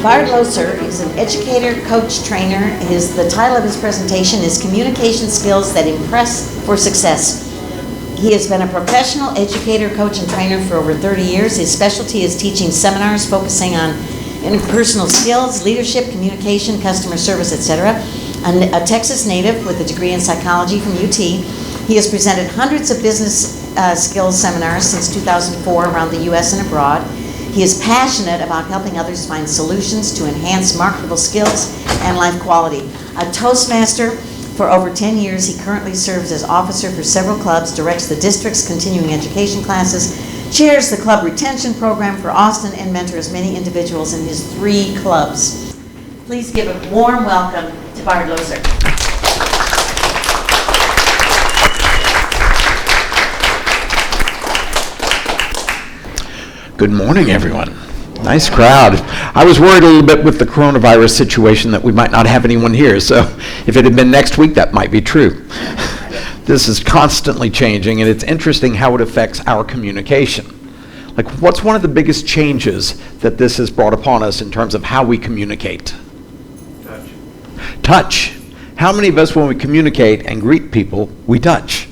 Bart Loeser is an educator, coach, trainer. The title of his presentation is Communication Skills That Impress for Success. He has been a professional educator, coach, and trainer for over 30 years. His specialty is teaching seminars focusing on interpersonal skills, leadership, communication, customer service, etc. A Texas native with a degree in psychology from UT, he has presented hundreds of business skills seminars since 2004 around the U.S. and abroad. He is passionate about helping others find solutions to enhance marketable skills and life quality. A Toastmaster for over 10 years, he currently serves as officer for several clubs, directs the district's continuing education classes, chairs the club retention program for Austin, and mentors many individuals in his 3 clubs. Please give a warm welcome to Bart Loeser. Good morning, everyone. Nice crowd. I was worried a little bit with the coronavirus situation that we might not have anyone here, so if it had been next week, that might be true. This is constantly changing, and it's interesting how it affects our communication. Like, what's one of the biggest changes that this has brought upon us in terms of how we communicate? Touch. How many of us, when we communicate and greet people, we touch?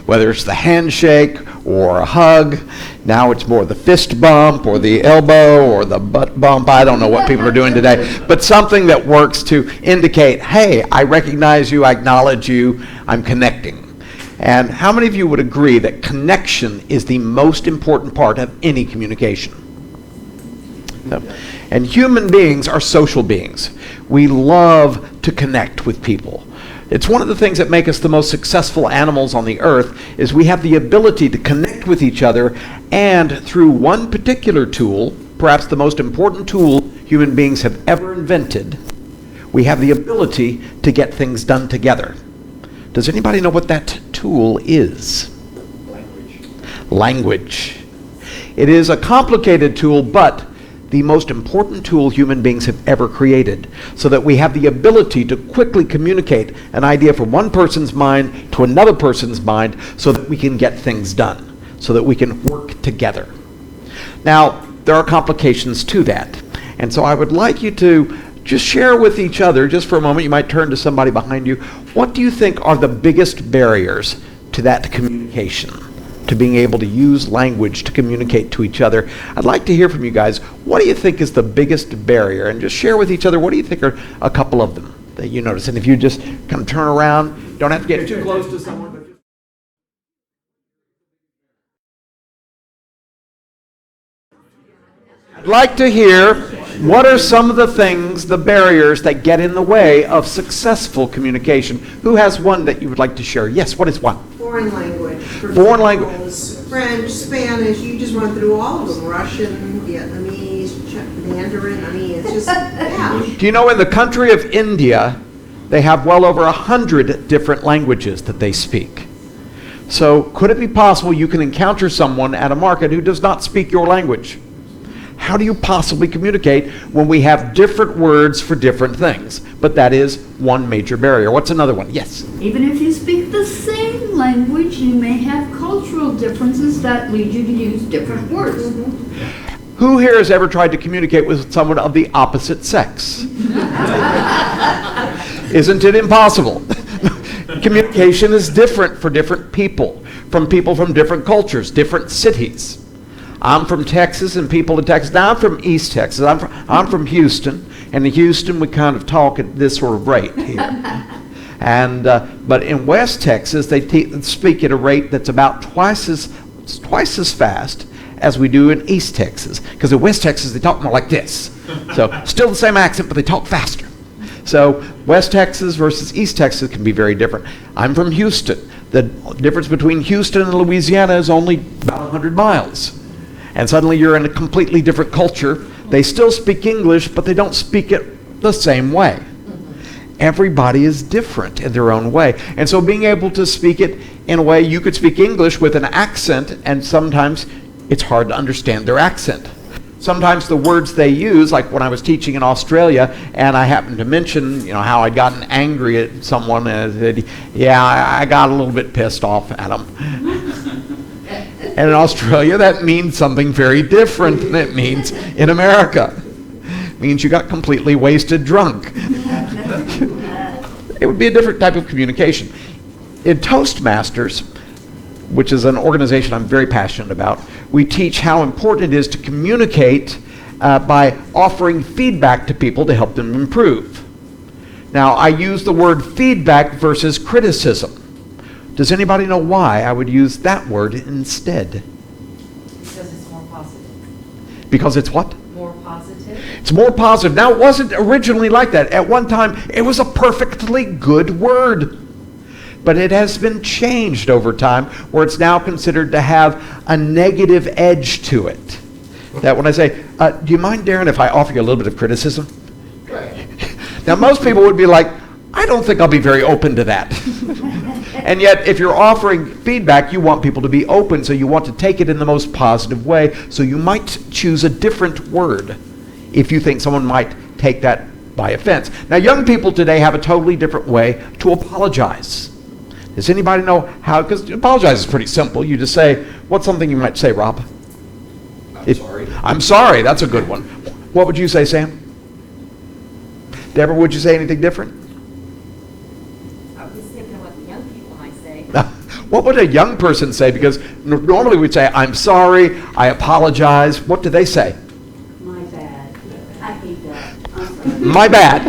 Whether it's the handshake or a hug, now it's more the fist bump or the elbow or the butt bump. I don't know what people are doing today, but something that works to indicate, hey, I recognize you, I acknowledge you, I'm connecting. And how many of you would agree that connection is the most important part of any communication? And human beings are social beings. We love to connect with people. It's one of the things that make us the most successful animals on the earth is we have the ability to connect with each other, and through one particular tool, perhaps the most important tool human beings have ever invented, we have the ability to get things done together. Does anybody know what that tool is? Language. It is a complicated tool, but the most important tool human beings have ever created, so that we have the ability to quickly communicate an idea from one person's mind to another person's mind so that we can get things done, so that we can work together. Now, there are complications to that, and so I would like you to just share with each other, just for a moment, you might turn to somebody behind you, what do you think are the biggest barriers to that communication? To being able to use language to communicate to each other. I'd like to hear from you guys. What do you think is the biggest barrier? And just share with each other, what do you think are a couple of them that you notice? And if you just kind of turn around, don't have to get too close to someone. But I'd like to hear, what are some of the things, the barriers that get in the way of successful communication? Who has one that you would like to share? Yes, what is one? Foreign language. Foreign language. French, Spanish, you just run through all of them. Russian, Vietnamese, Mandarin, I mean, it's just, yeah. Do you know in the country of India, they have well over 100 different languages that they speak. So could it be possible you can encounter someone at a market who does not speak your language? How do you possibly communicate when we have different words for different things? But that is one major barrier. What's another one? Yes? Even if you speak the same language, you may have cultural differences that lead you to use different words. Mm-hmm. Who here has ever tried to communicate with someone of the opposite sex? Isn't it impossible? Communication is different for different people from different cultures, different cities. I'm from Texas, and people in Texas. Now I'm from East Texas. I'm from Houston, and in Houston we kind of talk at this sort of rate here. And but in West Texas they speak at a rate that's about twice as fast as we do in East Texas. Because in West Texas they talk more like this. So still the same accent, but they talk faster. So West Texas versus East Texas can be very different. I'm from Houston. The difference between Houston and Louisiana is only about 100 miles. And suddenly you're in a completely different culture. They still speak English, but they don't speak it the same way. Everybody is different in their own way. And so being able to speak it in a way, you could speak English with an accent, and sometimes it's hard to understand their accent. Sometimes the words they use, like when I was teaching in Australia, and I happened to mention, how I'd gotten angry at someone, and I said, I got a little bit pissed off at them. And in Australia, that means something very different than it means in America. means you got completely wasted drunk. It would be a different type of communication. In Toastmasters, which is an organization I'm very passionate about, we teach how important it is to communicate by offering feedback to people to help them improve. Now, I use the word feedback versus criticism. Does anybody know why I would use that word instead? Because it's more positive. Because it's what? More positive. It's more positive. Now, it wasn't originally like that. At one time, it was a perfectly good word. But it has been changed over time, where it's now considered to have a negative edge to it. That when I say, do you mind, Darren, if I offer you a little bit of criticism? Now, most people would be like, I don't think I'll be very open to that. And yet, if you're offering feedback, you want people to be open, so you want to take it in the most positive way. So you might choose a different word if you think someone might take that by offense. Now, young people today have a totally different way to apologize. Does anybody know how? Because apologize is pretty simple. You just say, what's something you might say, Rob? I'm sorry. I'm sorry. That's a good one. What would you say, Sam? Deborah, would you say anything different? I was thinking what the young people might say. What would a young person say? Because normally we'd say, I'm sorry, I apologize. What do they say? My bad. I hate that. I'm sorry. My bad.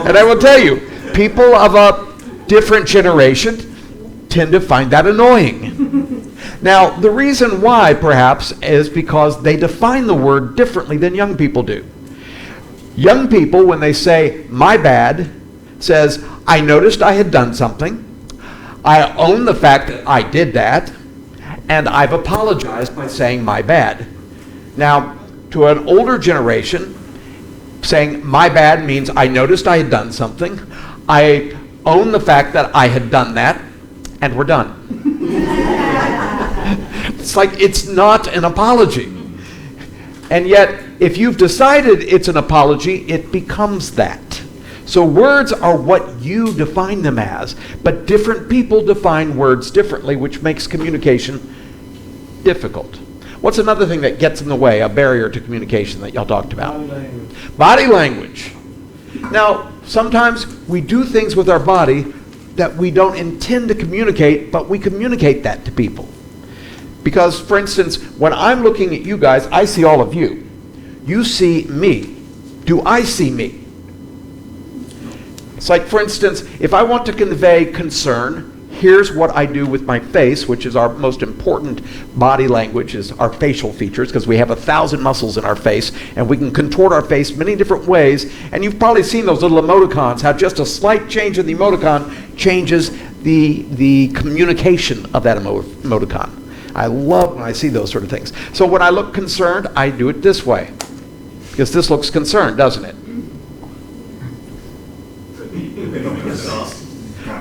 And I will tell you, people of a different generation tend to find that annoying. Now, the reason why, perhaps, is because they define the word differently than young people do. Young people, when they say, my bad, says, I noticed I had done something, I own the fact that I did that, and I've apologized by saying my bad. Now, to an older generation, saying my bad means I noticed I had done something, I own the fact that I had done that, and we're done. It's like it's not an apology. And yet, if you've decided it's an apology, it becomes that. So words are what you define them as, but different people define words differently, which makes communication difficult. What's another thing that gets in the way, a barrier to communication that y'all talked about? Body language. Body language. Now, sometimes we do things with our body that we don't intend to communicate, but we communicate that to people. Because, for instance, when I'm looking at you guys, I see all of you. You see me. Do I see me? It's like, for instance, if I want to convey concern, here's what I do with my face, which is our most important body language, is our facial features, because we have 1,000 muscles in our face, and we can contort our face many different ways. And you've probably seen those little emoticons, how just a slight change in the emoticon changes the communication of that emoticon. I love when I see those sort of things. So when I look concerned, I do it this way. Because this looks concerned, doesn't it?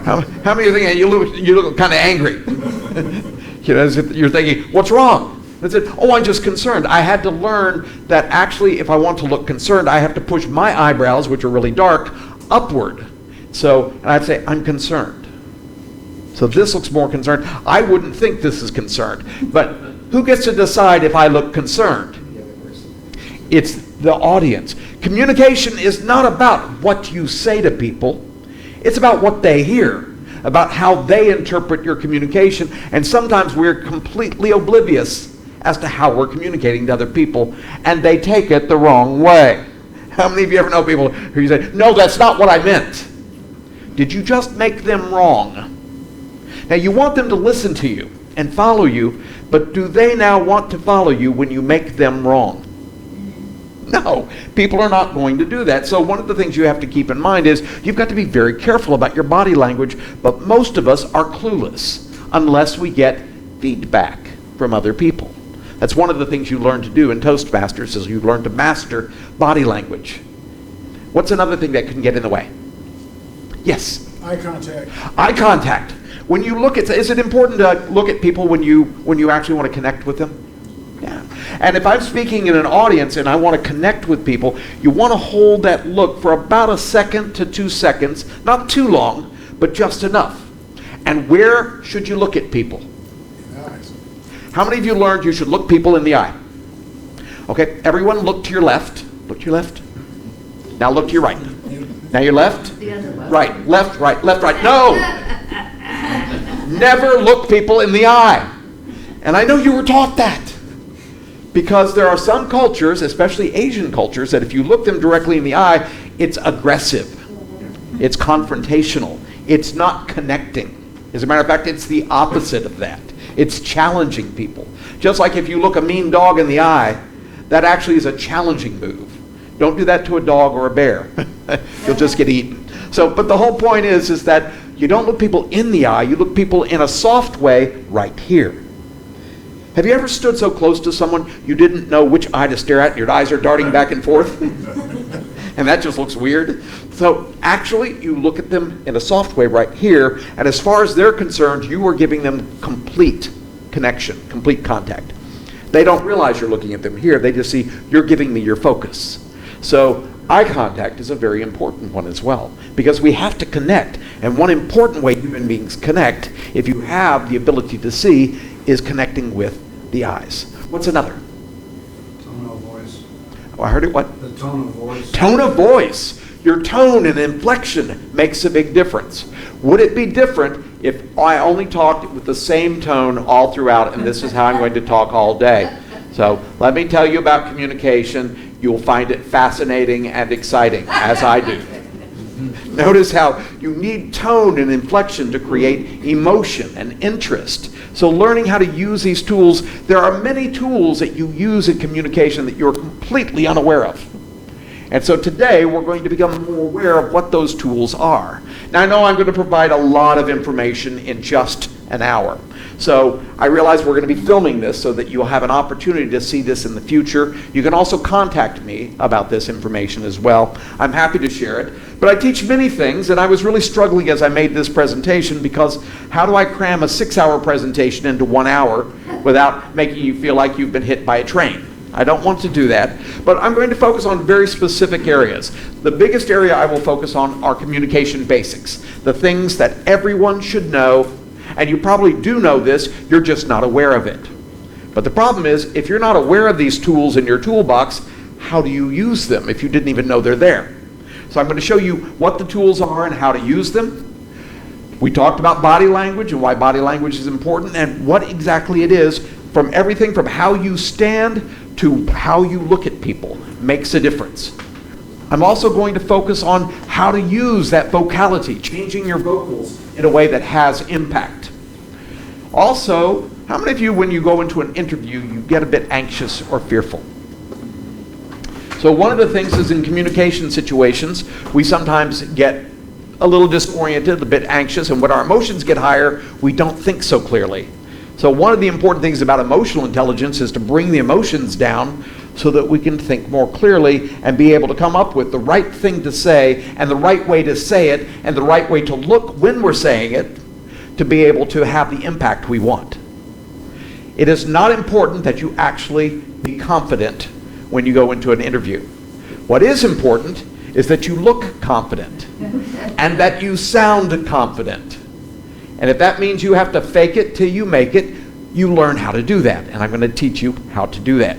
How many of you think you look kind of angry? You know, you're thinking, what's wrong? I said, oh, I'm just concerned. I had to learn that actually if I want to look concerned, I have to push my eyebrows, which are really dark, upward. So, and I'd say, I'm concerned. So this looks more concerned. I wouldn't think this is concerned. But who gets to decide if I look concerned? It's the audience. Communication is not about what you say to people. It's about what they hear, about how they interpret your communication. And sometimes we're completely oblivious as to how we're communicating to other people, and they take it the wrong way. How many of you ever know people who you say, no, that's not what I meant? Did you just make them wrong? Now, you want them to listen to you and follow you, but do they now want to follow you when you make them wrong? No, people are not going to do that. So one of the things you have to keep in mind is you've got to be very careful about your body language, but most of us are clueless unless we get feedback from other people. That's one of the things you learn to do in Toastmasters, is you learn to master body language. What's another thing that can get in the way? Yes? Eye contact. Eye contact. When you look at, is it important to look at people when you actually want to connect with them? Yeah. And if I'm speaking in an audience and I want to connect with people, you want to hold that look for about 1 second to 2 seconds, not too long, but just enough. And where should you look at people? Eyes. How many of you learned you should look people in the eye? Okay, everyone look to your left Look to your left. Now look to your right. Now your left. The other way. Right, left, right, left, right. No! Never look people in the eye. And I know you were taught that. Because there are some cultures, especially Asian cultures, that if you look them directly in the eye, it's aggressive. It's confrontational. It's not connecting. As a matter of fact, it's the opposite of that. It's challenging people. Just like if you look a mean dog in the eye, that actually is a challenging move. Don't do that to a dog or a bear. You'll just get eaten. So, but the whole point is that you don't look people in the eye, you look people in a soft way right here. Have you ever stood so close to someone you didn't know which eye to stare at and your eyes are darting back and forth? And that just looks weird. So actually, you look at them in a soft way right here, and as far as they're concerned, you are giving them complete connection, complete contact. They don't realize you're looking at them here. They just see you're giving me your focus. So eye contact is a very important one as well, because we have to connect. And one important way human beings connect, if you have the ability to see, is connecting with the eyes. What's another? Tone of voice. Oh, I heard it, what? The tone of voice. Tone of voice. Your tone and inflection makes a big difference. Would it be different if I only talked with the same tone all throughout, and this is how I'm going to talk all day? So let me tell you about communication. You'll find it fascinating and exciting, as I do. Notice how you need tone and inflection to create emotion and interest. So learning how to use these tools, there are many tools that you use in communication that you're completely unaware of. And so today we're going to become more aware of what those tools are. Now I know I'm going to provide a lot of information in just an hour. So I realize we're going to be filming this so that you'll have an opportunity to see this in the future. You can also contact me about this information as well. I'm happy to share it. But I teach many things, and I was really struggling as I made this presentation, because how do I cram a 6-hour presentation into 1 hour without making you feel like you've been hit by a train? I don't want to do that, but I'm going to focus on very specific areas. The biggest area I will focus on are communication basics, the things that everyone should know, and you probably do know this, you're just not aware of it. But the problem is, if you're not aware of these tools in your toolbox, how do you use them if you didn't even know they're there? So I'm going to show you what the tools are and how to use them. We talked about body language and why body language is important and what exactly it is, from everything from how you stand to how you look at people makes a difference. I'm also going to focus on how to use that vocality, changing your vocals in a way that has impact. Also, how many of you, when you go into an interview, you get a bit anxious or fearful? So one of the things is in communication situations, we sometimes get a little disoriented, a bit anxious, and when our emotions get higher, we don't think so clearly. So one of the important things about emotional intelligence is to bring the emotions down so that we can think more clearly and be able to come up with the right thing to say and the right way to say it and the right way to look when we're saying it to be able to have the impact we want. It is not important that you actually be confident when you go into an interview. What is important is that you look confident and that you sound confident. And if that means you have to fake it till you make it, you learn how to do that. And I'm going to teach you how to do that.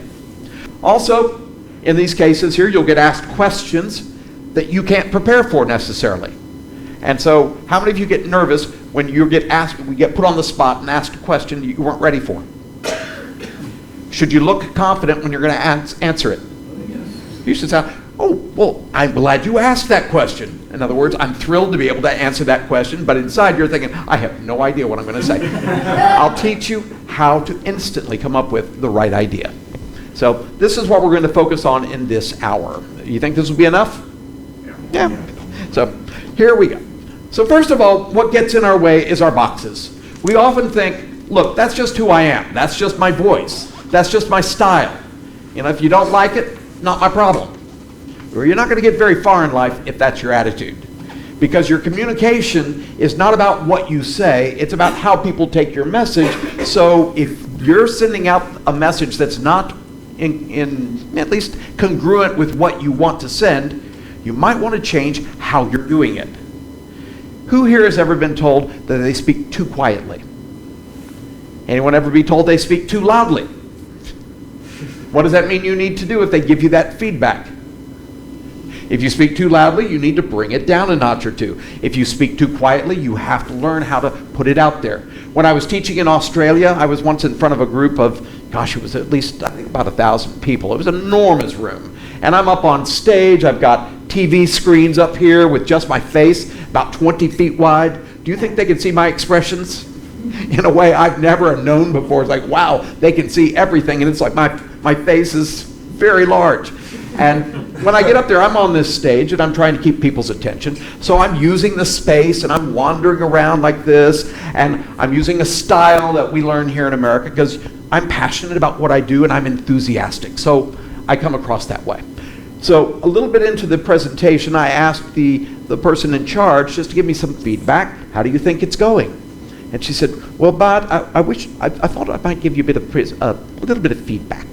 Also, in these cases here, you'll get asked questions that you can't prepare for necessarily. And so, how many of you get nervous when you get asked, we get put on the spot and asked a question you weren't ready for? Should you look confident when you're going to answer it? You should say, oh, well, I'm glad you asked that question. In other words, I'm thrilled to be able to answer that question, but inside you're thinking, I have no idea what I'm going to say. I'll teach you how to instantly come up with the right idea. So this is what we're going to focus on in this hour. You think this will be enough? Yeah. So here we go. So first of all, what gets in our way is our boxes. We often think, look, that's just who I am. That's just my voice. That's just my style. You know, if you don't like it, not my problem. Or you're not going to get very far in life if that's your attitude. Because your communication is not about what you say, it's about how people take your message. So if you're sending out a message that's not in at least congruent with what you want to send, you might want to change how you're doing it. Who here has ever been told that they speak too quietly? Anyone ever be told they speak too loudly? What does that mean you need to do if they give you that feedback? If you speak too loudly, you need to bring it down a notch or two. If you speak too quietly, you have to learn how to put it out there. When I was teaching in Australia, I was once in front of a group of, gosh, it was at least, I think, about 1,000 people. It was an enormous room. And I'm up on stage. I've got TV screens up here with just my face, about 20 feet wide. Do you think they can see my expressions? In a way I've never known before. It's like, wow, they can see everything. And it's like my face is very large. And when I get up there, I'm on this stage and I'm trying to keep people's attention. So I'm using the space and I'm wandering around like this. And I'm using a style that we learn here in America because I'm passionate about what I do and I'm enthusiastic. So I come across that way. So a little bit into the presentation, I asked the person in charge just to give me some feedback. How do you think it's going? And she said, well, Bart, I thought I might give you a little bit of feedback.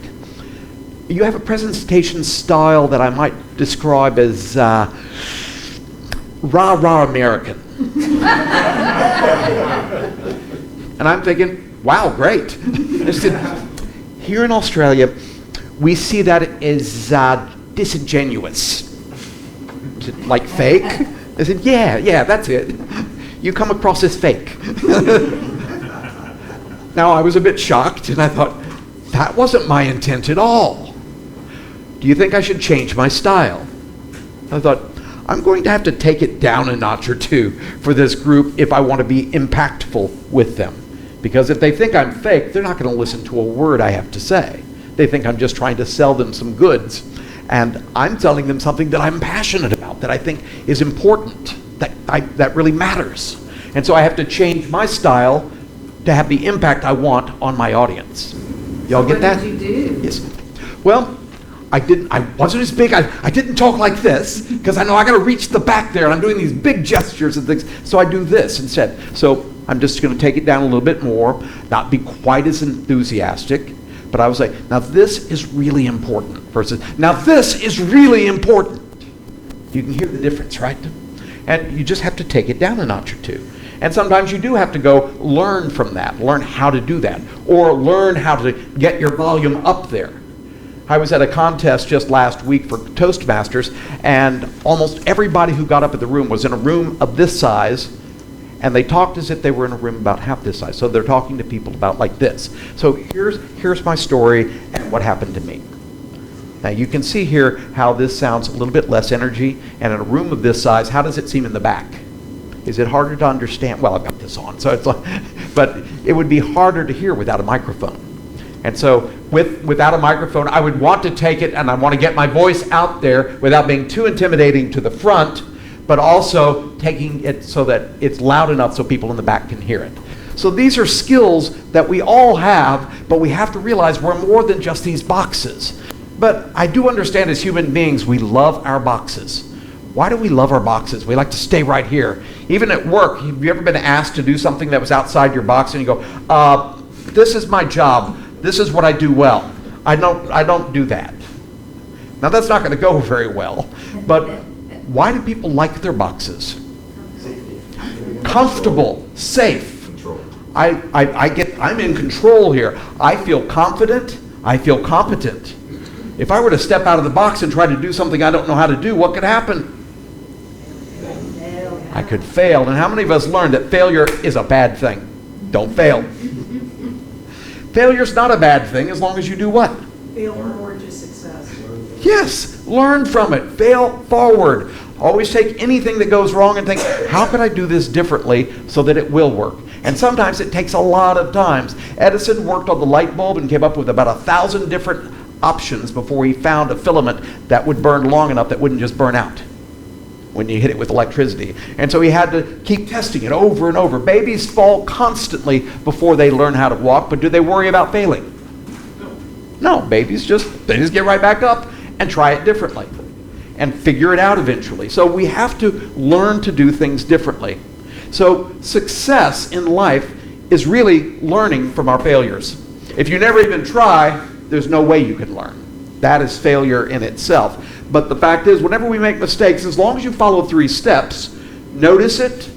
You have a presentation style that I might describe as rah-rah American. And I'm thinking, wow, great. I said, here in Australia, we see that as disingenuous. Is it like fake? I said, yeah, that's it. You come across as fake. Now, I was a bit shocked, and I thought, that wasn't my intent at all. Do you think I should change my style? I thought, I'm going to have to take it down a notch or two for this group if I want to be impactful with them. Because if they think I'm fake, they're not going to listen to a word I have to say. They think I'm just trying to sell them some goods. And I'm telling them something that I'm passionate about, that I think is important, that really matters. And so I have to change my style to have the impact I want on my audience. Y'all get that? What did you do? Yes. Well, I wasn't as big. I didn't talk like this because I know I got to reach the back there and I'm doing these big gestures and things. So I do this instead. So I'm just going to take it down a little bit more, not be quite as enthusiastic. But I was like, now this is really important versus, now this is really important. You can hear the difference, right? And you just have to take it down a notch or two. And sometimes you do have to go learn from that, learn how to do that, or learn how to get your volume up there. I was at a contest just last week for Toastmasters, and almost everybody who got up at the room was in a room of this size, and they talked as if they were in a room about half this size. So they're talking to people about like this. So here's my story and what happened to me. Now you can see here how this sounds a little bit less energy, and in a room of this size, how does it seem in the back? Is it harder to understand? Well, I've got this on, so it's like, but it would be harder to hear without a microphone. And so without a microphone, I would want to take it and I want to get my voice out there without being too intimidating to the front, but also taking it so that it's loud enough so people in the back can hear it. So these are skills that we all have, but we have to realize we're more than just these boxes. But I do understand as human beings, we love our boxes. Why do we love our boxes? We like to stay right here. Even at work, have you ever been asked to do something that was outside your box and you go, this is my job. This is what I do well. I don't do that. Now that's not going to go very well. But why do people like their boxes? Comfortable, safe. I'm in control here. I feel confident. I feel competent. If I were to step out of the box and try to do something I don't know how to do, what could happen? I could fail. And how many of us learned that failure is a bad thing? Don't fail. Failure's not a bad thing as long as you do what? Fail forward to success. Yes, learn from it. Fail forward. Always take anything that goes wrong and think, how could I do this differently so that it will work? And sometimes it takes a lot of times. Edison worked on the light bulb and came up with about 1,000 different options before he found a filament that would burn long enough that wouldn't just burn out when you hit it with electricity. And so he had to keep testing it over and over. Babies fall constantly before they learn how to walk, but do they worry about failing? No, babies just get right back up and try it differently and figure it out eventually. So we have to learn to do things differently. So success in life is really learning from our failures. If you never even try, there's no way you can learn. That is failure in itself. But the fact is, whenever we make mistakes, as long as you follow 3 steps, notice it.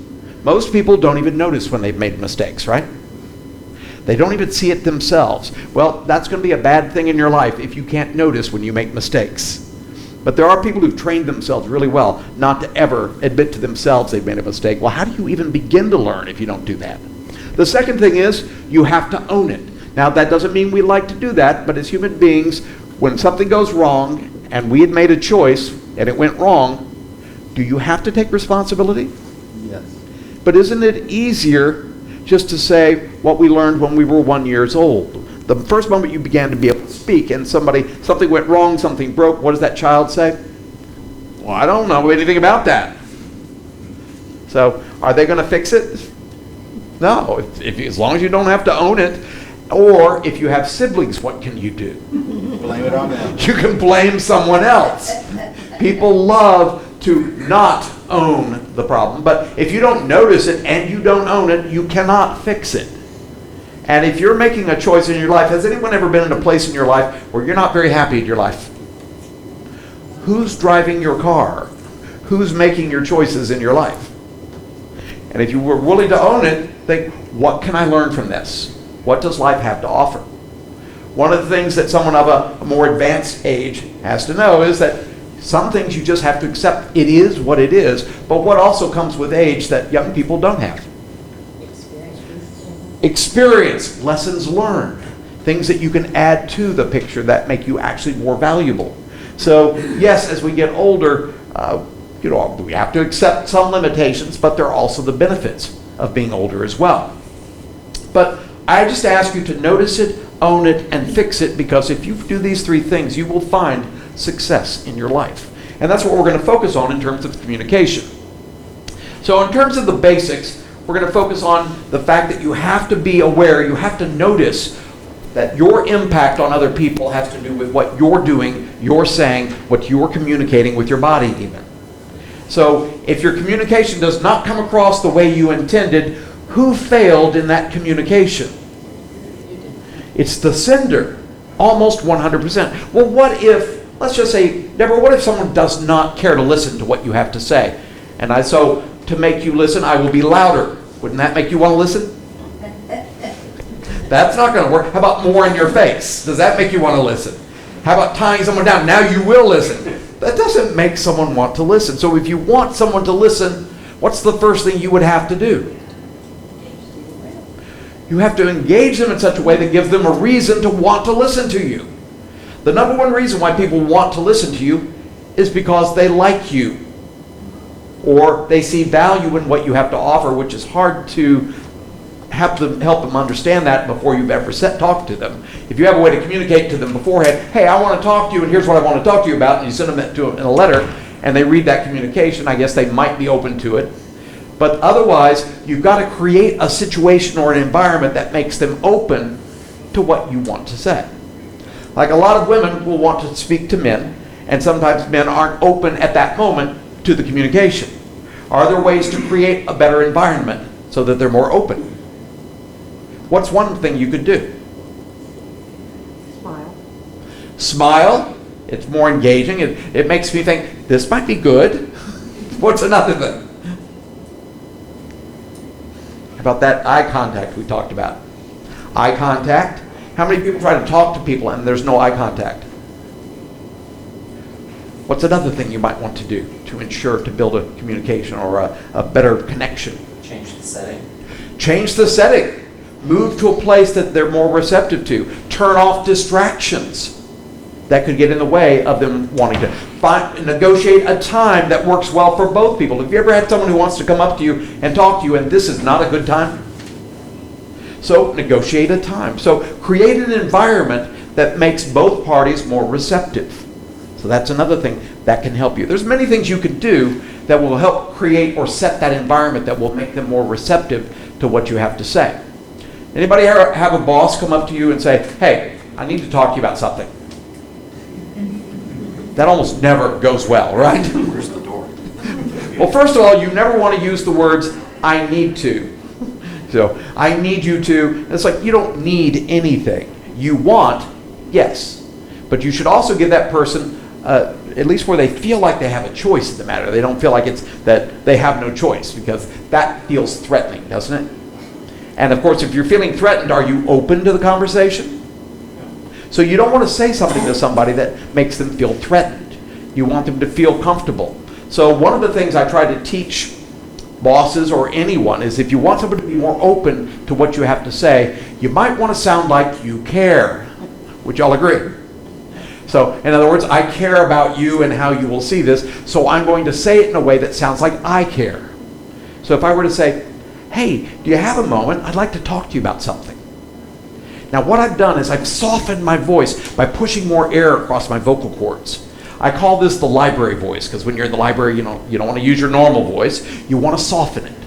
Most people don't even notice when they've made mistakes, right? They don't even see it themselves. Well, that's going to be a bad thing in your life if you can't notice when you make mistakes. But there are people who've trained themselves really well not to ever admit to themselves they've made a mistake. Well, how do you even begin to learn if you don't do that? The second thing is you have to own it. Now, that doesn't mean we like to do that, but as human beings, when something goes wrong and we had made a choice and it went wrong, do you have to take responsibility? Yes. But isn't it easier just to say what we learned when we were 1 year old? The first moment you began to be able to speak and something went wrong, something broke, what does that child say? Well, I don't know anything about that. So are they going to fix it? No, as long as you don't have to own it. Or if you have siblings, what can you do? Blame it on them. You can blame someone else. People love to not own the problem. But if you don't notice it and you don't own it, you cannot fix it. And if you're making a choice in your life, has anyone ever been in a place in your life where you're not very happy in your life? Who's driving your car? Who's making your choices in your life? And if you were willing to own it, think, what can I learn from this? What does life have to offer? One of the things that someone of a more advanced age has to know is that some things you just have to accept. It is what it is. But what also comes with age that young people don't have? Experience, lessons learned, things that you can add to the picture that make you actually more valuable. So yes, as we get older, we have to accept some limitations, but there are also the benefits of being older as well. But I just ask you to notice it, own it, and fix it, because if you do these three things, you will find success in your life. And that's what we're going to focus on in terms of communication. So in terms of the basics, we're going to focus on the fact that you have to be aware, you have to notice that your impact on other people has to do with what you're doing, you're saying, what you're communicating with your body even. So if your communication does not come across the way you intended, who failed in that communication? It's the sender, almost 100%. Well, what if, let's just say, Deborah, what if someone does not care to listen to what you have to say? And so to make you listen, I will be louder. Wouldn't that make you want to listen? That's not going to work. How about more in your face? Does that make you want to listen? How about tying someone down? Now you will listen. That doesn't make someone want to listen. So if you want someone to listen, what's the first thing you would have to do? You have to engage them in such a way that gives them a reason to want to listen to you. The number one reason why people want to listen to you is because they like you, or they see value in what you have to offer, which is hard to help them understand that before you've ever talked to them. If you have a way to communicate to them beforehand, hey, I want to talk to you, and here's what I want to talk to you about, and you send them to in a letter, and they read that communication, I guess they might be open to it. But otherwise, you've got to create a situation or an environment that makes them open to what you want to say. Like a lot of women will want to speak to men, and sometimes men aren't open at that moment to the communication. Are there ways to create a better environment so that they're more open? What's one thing you could do? Smile. Smile. It's more engaging. It makes me think, this might be good. What's another thing? How about that eye contact we talked about? Eye contact. How many people try to talk to people and there's no eye contact? What's another thing you might want to do to ensure to build a communication or a better connection? Change the setting. Change the setting. Move to a place that they're more receptive to. Turn off distractions that could get in the way of them wanting to. Negotiate a time that works well for both people. Have you ever had someone who wants to come up to you and talk to you and this is not a good time? So negotiate a time. So create an environment that makes both parties more receptive. So that's another thing that can help you. There's many things you can do that will help create or set that environment that will make them more receptive to what you have to say. Anybody ever have a boss come up to you and say, hey, I need to talk to you about something? That almost never goes well, right? Where's the door? Well, first of all, you never want to use the words, I need to. So, I need you to. It's like you don't need anything. You want, yes. But you should also give that person, at least where they feel like they have a choice in the matter. They don't feel like it's that they have no choice, because that feels threatening, doesn't it? And of course, if you're feeling threatened, are you open to the conversation? So you don't want to say something to somebody that makes them feel threatened. You want them to feel comfortable. So one of the things I try to teach bosses or anyone is if you want somebody to be more open to what you have to say, you might want to sound like you care. Would y'all agree? So, in other words, I care about you and how you will see this, so I'm going to say it in a way that sounds like I care. So if I were to say, hey, do you have a moment? I'd like to talk to you about something. Now what I've done is I've softened my voice by pushing more air across my vocal cords. I call this the library voice, because when you're in the library, you don't want to use your normal voice. You want to soften it.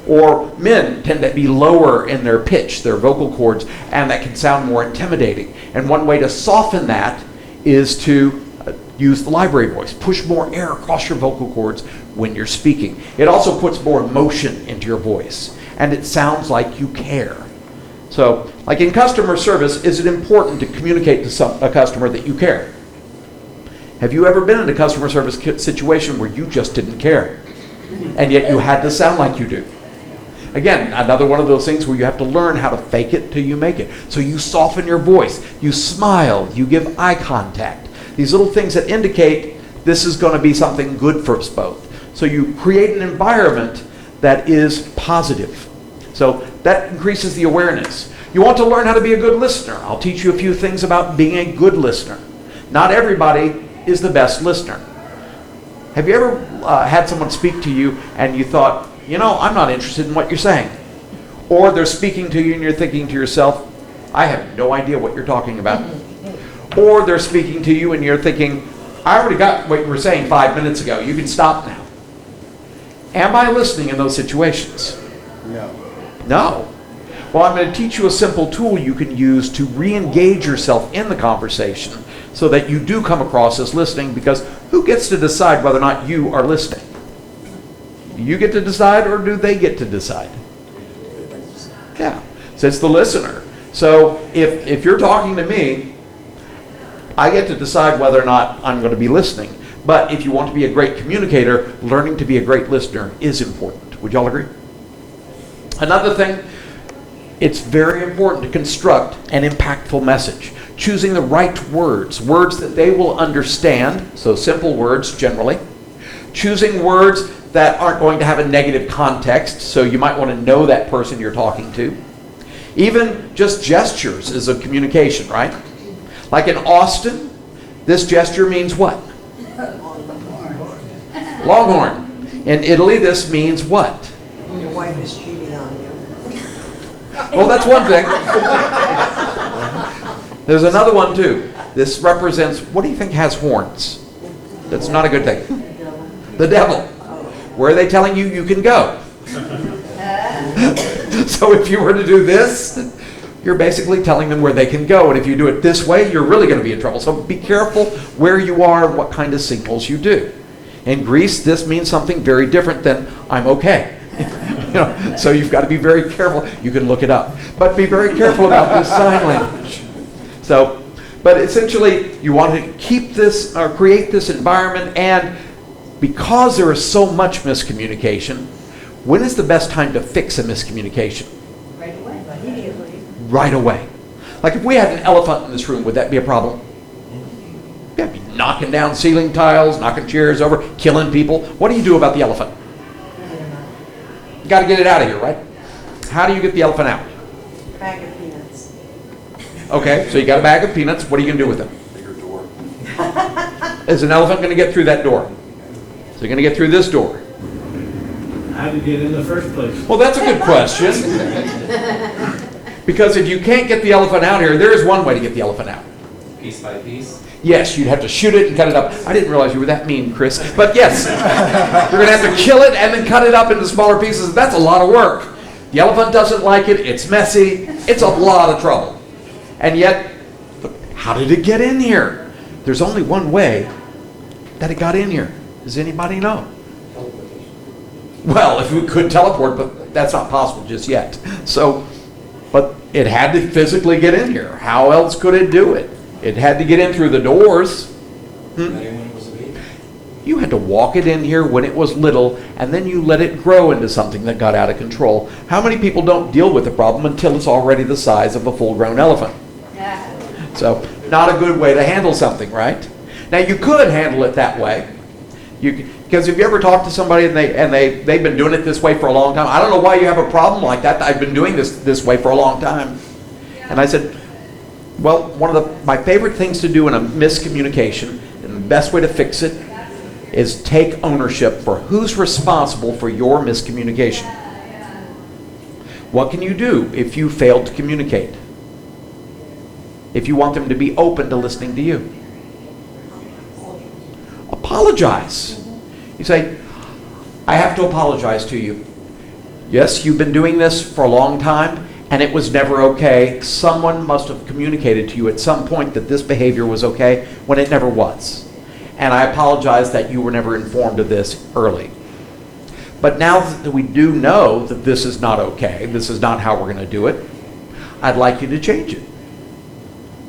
Or men tend to be lower in their pitch, their vocal cords, and that can sound more intimidating. And one way to soften that is to use the library voice. Push more air across your vocal cords when you're speaking. It also puts more emotion into your voice, and it sounds like you care. So, like in customer service, is it important to communicate to a customer that you care? Have you ever been in a customer service situation where you just didn't care, and yet you had to sound like you do? Again, another one of those things where you have to learn how to fake it till you make it. So you soften your voice, you smile, you give eye contact. These little things that indicate this is going to be something good for us both. So you create an environment that is positive. So that increases the awareness. You want to learn how to be a good listener. I'll teach you a few things about being a good listener. Not everybody is the best listener. Have you ever had someone speak to you and you thought, I'm not interested in what you're saying? Or they're speaking to you and you're thinking to yourself, I have no idea what you're talking about. Or they're speaking to you and you're thinking, I already got what you were saying 5 minutes ago. You can stop now. Am I listening in those situations? No. Well, I'm going to teach you a simple tool you can use to re-engage yourself in the conversation so that you do come across as listening, because who gets to decide whether or not you are listening? Do you get to decide, or do they get to decide? Yeah. So it's the listener. So if you're talking to me, I get to decide whether or not I'm going to be listening. But if you want to be a great communicator, learning to be a great listener is important. Would y'all agree? Another thing, it's very important to construct an impactful message. Choosing the right words that they will understand, so simple words generally. Choosing words that aren't going to have a negative context, so you might want to know that person you're talking to. Even just gestures is a communication, right? Like in Austin, this gesture means what? Longhorn. In Italy, this means what? Your wife is cheating on you. Well, that's one thing. There's another one too. This represents, what do you think has horns? That's not a good thing. The devil. Where are they telling you you can go? So if you were to do this, you're basically telling them where they can go. And if you do it this way, you're really going to be in trouble. So be careful where you are and what kind of signals you do. In Greece, this means something very different than I'm okay. So you've got to be very careful. You can look it up. But be very careful about this sign language. So, but essentially, you want to keep this or create this environment, and because there is so much miscommunication, when is the best time to fix a miscommunication? Right away, immediately. Right away. Like if we had an elephant in this room, would that be a problem? Yeah, be knocking down ceiling tiles, knocking chairs over, killing people. What do you do about the elephant? You got to get it out of here, right? How do you get the elephant out? Bag of peanuts. Okay, so you got a bag of peanuts. What are you going to do with them? Bigger door. Is an elephant going to get through that door? So you're going to get through this door. How did you get in the first place? Well, that's a good question. Because if you can't get the elephant out here, there is one way to get the elephant out. Piece by piece? Yes, you'd have to shoot it and cut it up. I didn't realize you were that mean, Chris. But yes, you're going to have to kill it and then cut it up into smaller pieces. That's a lot of work. The elephant doesn't like it. It's messy. It's a lot of trouble. And yet, how did it get in here? There's only one way that it got in here. Does anybody know? Well, if we could teleport, but that's not possible just yet. So, but it had to physically get in here. How else could it do it? It had to get in through the doors. You had to walk it in here when it was little, and then you let it grow into something that got out of control. How many people don't deal with the problem until it's already the size of a full-grown elephant? So, not a good way to handle something, right? Now, you could handle it that way. Because if you ever talk to somebody and they've been doing it this way for a long time, I don't know why you have a problem like that. I've been doing this way for a long time. And I said, well, one of my favorite things to do in a miscommunication, and the best way to fix it, is take ownership for who's responsible for your miscommunication. What can you do if you failed to communicate? If you want them to be open to listening to you? Apologize. You say, I have to apologize to you. Yes, you've been doing this for a long time, and it was never okay. Someone must have communicated to you at some point that this behavior was okay when it never was. And I apologize that you were never informed of this early. But now that we do know that this is not okay, this is not how we're going to do it, I'd like you to change it.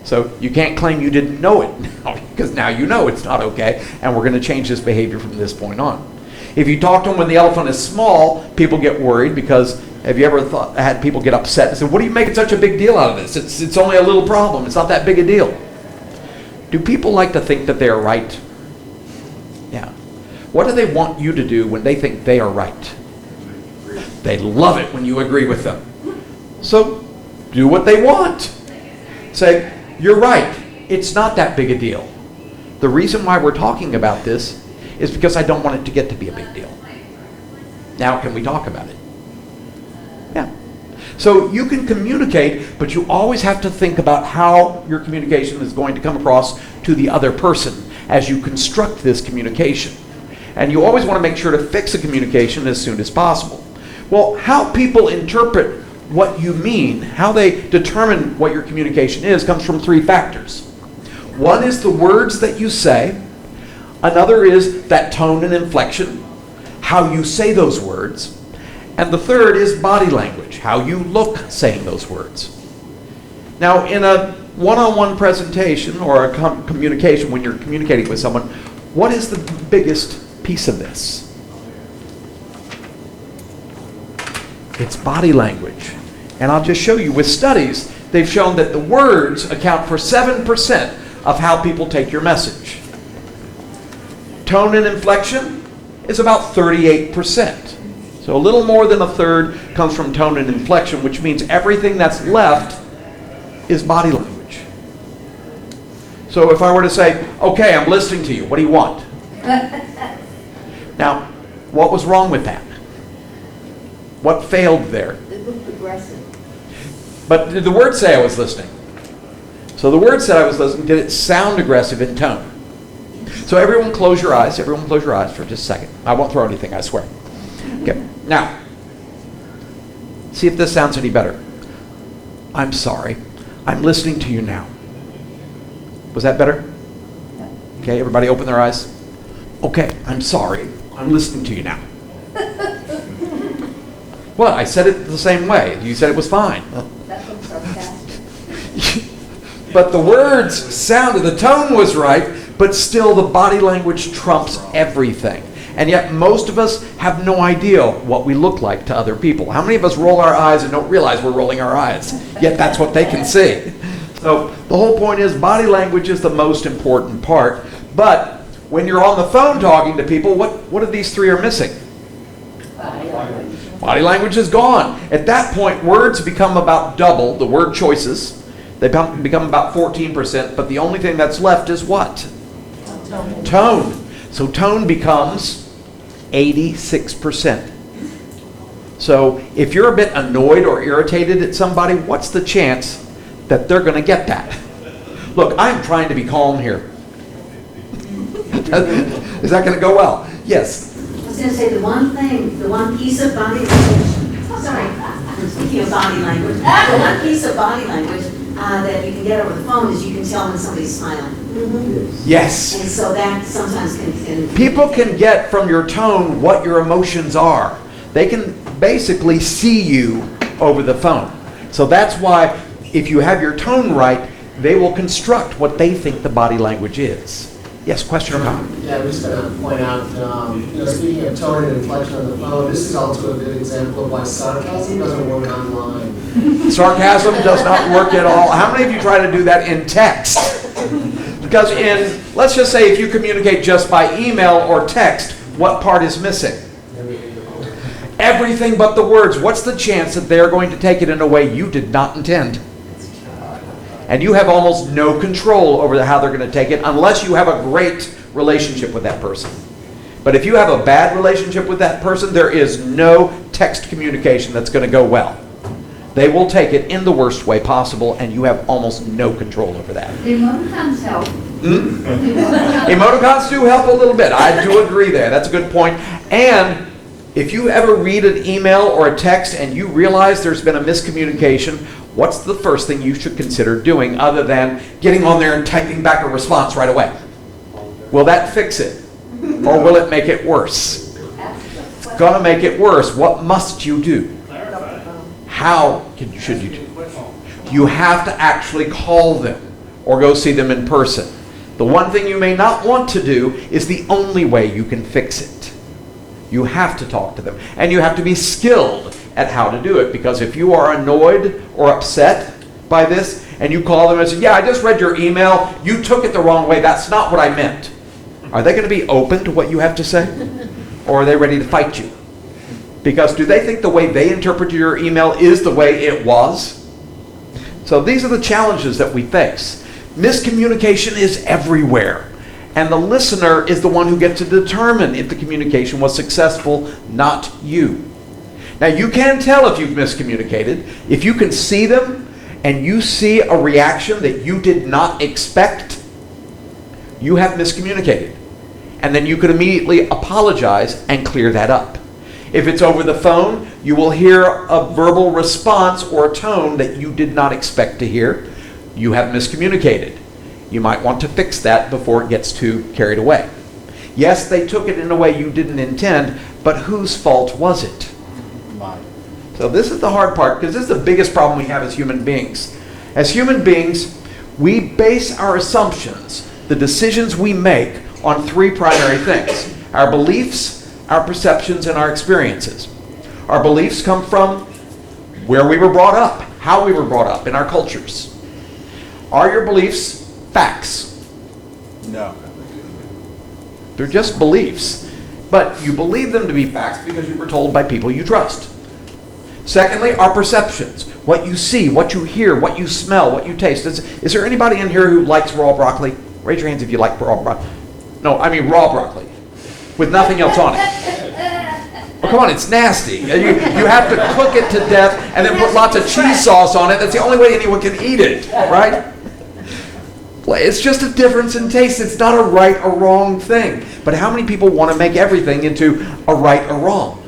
So you can't claim you didn't know it now, because now you know it's not okay, and we're going to change this behavior from this point on. If you talk to them when the elephant is small, people get worried, because have you ever had people get upset and say, what are you making such a big deal out of this? It's only a little problem. It's not that big a deal. Do people like to think that they are right? Yeah. What do they want you to do when they think they are right? They love it when you agree with them. So do what they want. Say, you're right. It's not that big a deal. The reason why we're talking about this is because I don't want it to get to be a big deal. Now can we talk about it? Yeah. So you can communicate, but you always have to think about how your communication is going to come across to the other person as you construct this communication. And you always want to make sure to fix a communication as soon as possible. Well, how people interpret what you mean, how they determine what your communication is, comes from three factors. One is the words that you say. Another is that tone and inflection, how you say those words. And the third is body language, how you look saying those words. Now, in a one-on-one presentation or a communication, when you're communicating with someone, what is the biggest piece of this? It's body language. And I'll just show you with studies, they've shown that the words account for 7% of how people take your message. Tone and inflection is about 38%. So a little more than a third comes from tone and inflection, which means everything that's left is body language. So if I were to say, okay, I'm listening to you, what do you want? Now, what was wrong with that? What failed there? It looked aggressive. But did the word say I was listening? So the word said I was listening. Did it sound aggressive in tone? So everyone close your eyes. Everyone close your eyes for just a second. I won't throw anything, I swear. Okay. Now, see if this sounds any better. I'm sorry. I'm listening to you now. Was that better? Okay, everybody open their eyes. Okay, I'm sorry. I'm listening to you now. Well, I said it the same way. You said it was fine. That looks sarcastic. But the words sounded, the tone was right, but still the body language trumps everything. And yet most of us have no idea what we look like to other people. How many of us roll our eyes and don't realize we're rolling our eyes? Yet that's what they can see. So the whole point is body language is the most important part. But when you're on the phone talking to people, what of these three are missing? Body language is gone. At that point, words become about double, the word choices. They become about 14%, but the only thing that's left is what? Tone. So tone becomes 86%. So if you're a bit annoyed or irritated at somebody, what's the chance that they're going to get that? Look, I'm trying to be calm here. Is that going to go well? Yes. I was going to say the one piece of body language, speaking of body language, the one piece of body language that you can get over the phone is you can tell when somebody's smiling. Yes. And so that sometimes can... People can get from your tone what your emotions are. They can basically see you over the phone. So that's why if you have your tone right, they will construct what they think the body language is. Yes, question or comment? Yeah, I'm just going to point out, speaking of tone and inflection on the phone, this is also a good example of why sarcasm doesn't work online. Sarcasm does not work at all. How many of you try to do that in text? Because let's just say if you communicate just by email or text, what part is missing? Everything but the words. What's the chance that they're going to take it in a way you did not intend? And you have almost no control over how they're going to take it unless you have a great relationship with that person. But if you have a bad relationship with that person, there is no text communication that's going to go well. They will take it in the worst way possible, and you have almost no control over that. Emoticons help. Emoticons do help a little bit. I do agree there. That's a good point. And if you ever read an email or a text and you realize there's been a miscommunication, what's the first thing you should consider doing other than getting on there and typing back a response right away? Will that fix it? Or will it make it worse? It's going to make it worse. What must you do? Should you do? You have to actually call them or go see them in person. The one thing you may not want to do is the only way you can fix it. You have to talk to them. And you have to be skilled at how to do it. Because if you are annoyed or upset by this, and you call them and say, yeah, I just read your email. You took it the wrong way. That's not what I meant. Are they going to be open to what you have to say? Or are they ready to fight you? Because do they think the way they interpreted your email is the way it was? So these are the challenges that we face. Miscommunication is everywhere. And the listener is the one who gets to determine if the communication was successful, not you. Now you can tell if you've miscommunicated. If you can see them and you see a reaction that you did not expect, you have miscommunicated. And then you could immediately apologize and clear that up. If it's over the phone, you will hear a verbal response or a tone that you did not expect to hear. You have miscommunicated. You might want to fix that before it gets too carried away. Yes, they took it in a way you didn't intend, but whose fault was it? Mine. So this is the hard part, because this is the biggest problem we have as human beings. As human beings, we base our assumptions, the decisions we make, on three primary things: our beliefs, our perceptions, and our experiences. Our beliefs come from where we were brought up, how we were brought up in our cultures. Are your beliefs facts? No. They're just beliefs. But you believe them to be facts because you were told by people you trust. Secondly, our perceptions. What you see, what you hear, what you smell, what you taste. Is there anybody in here who likes raw broccoli? Raise your hands if you like raw broccoli. No, I mean raw broccoli. With nothing else on it. Oh, come on, it's nasty. You have to cook it to death and then put lots of cheese sauce on it. That's the only way anyone can eat it, right? Well, it's just a difference in taste. It's not a right or wrong thing. But how many people want to make everything into a right or wrong?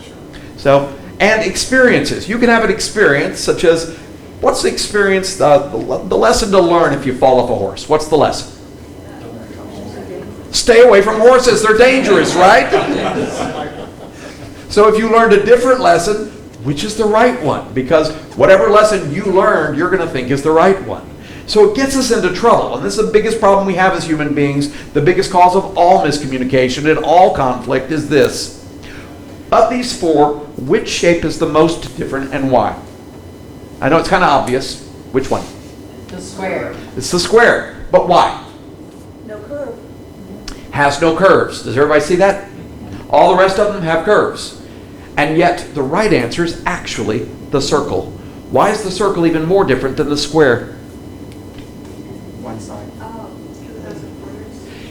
So, and experiences. You can have an experience such as, what's the experience, the lesson to learn if you fall off a horse? What's the lesson? Stay away from horses. They're dangerous, right? So if you learned a different lesson, which is the right one? Because whatever lesson you learned, you're going to think is the right one. So it gets us into trouble. And this is the biggest problem we have as human beings. The biggest cause of all miscommunication and all conflict is this. Of these four, which shape is the most different and why? I know it's kind of obvious. Which one? The square. It's the square. But why? No curve. Has no curves. Does everybody see that? All the rest of them have curves. And yet the right answer is actually the circle. Why is the circle even more different than the square? One side.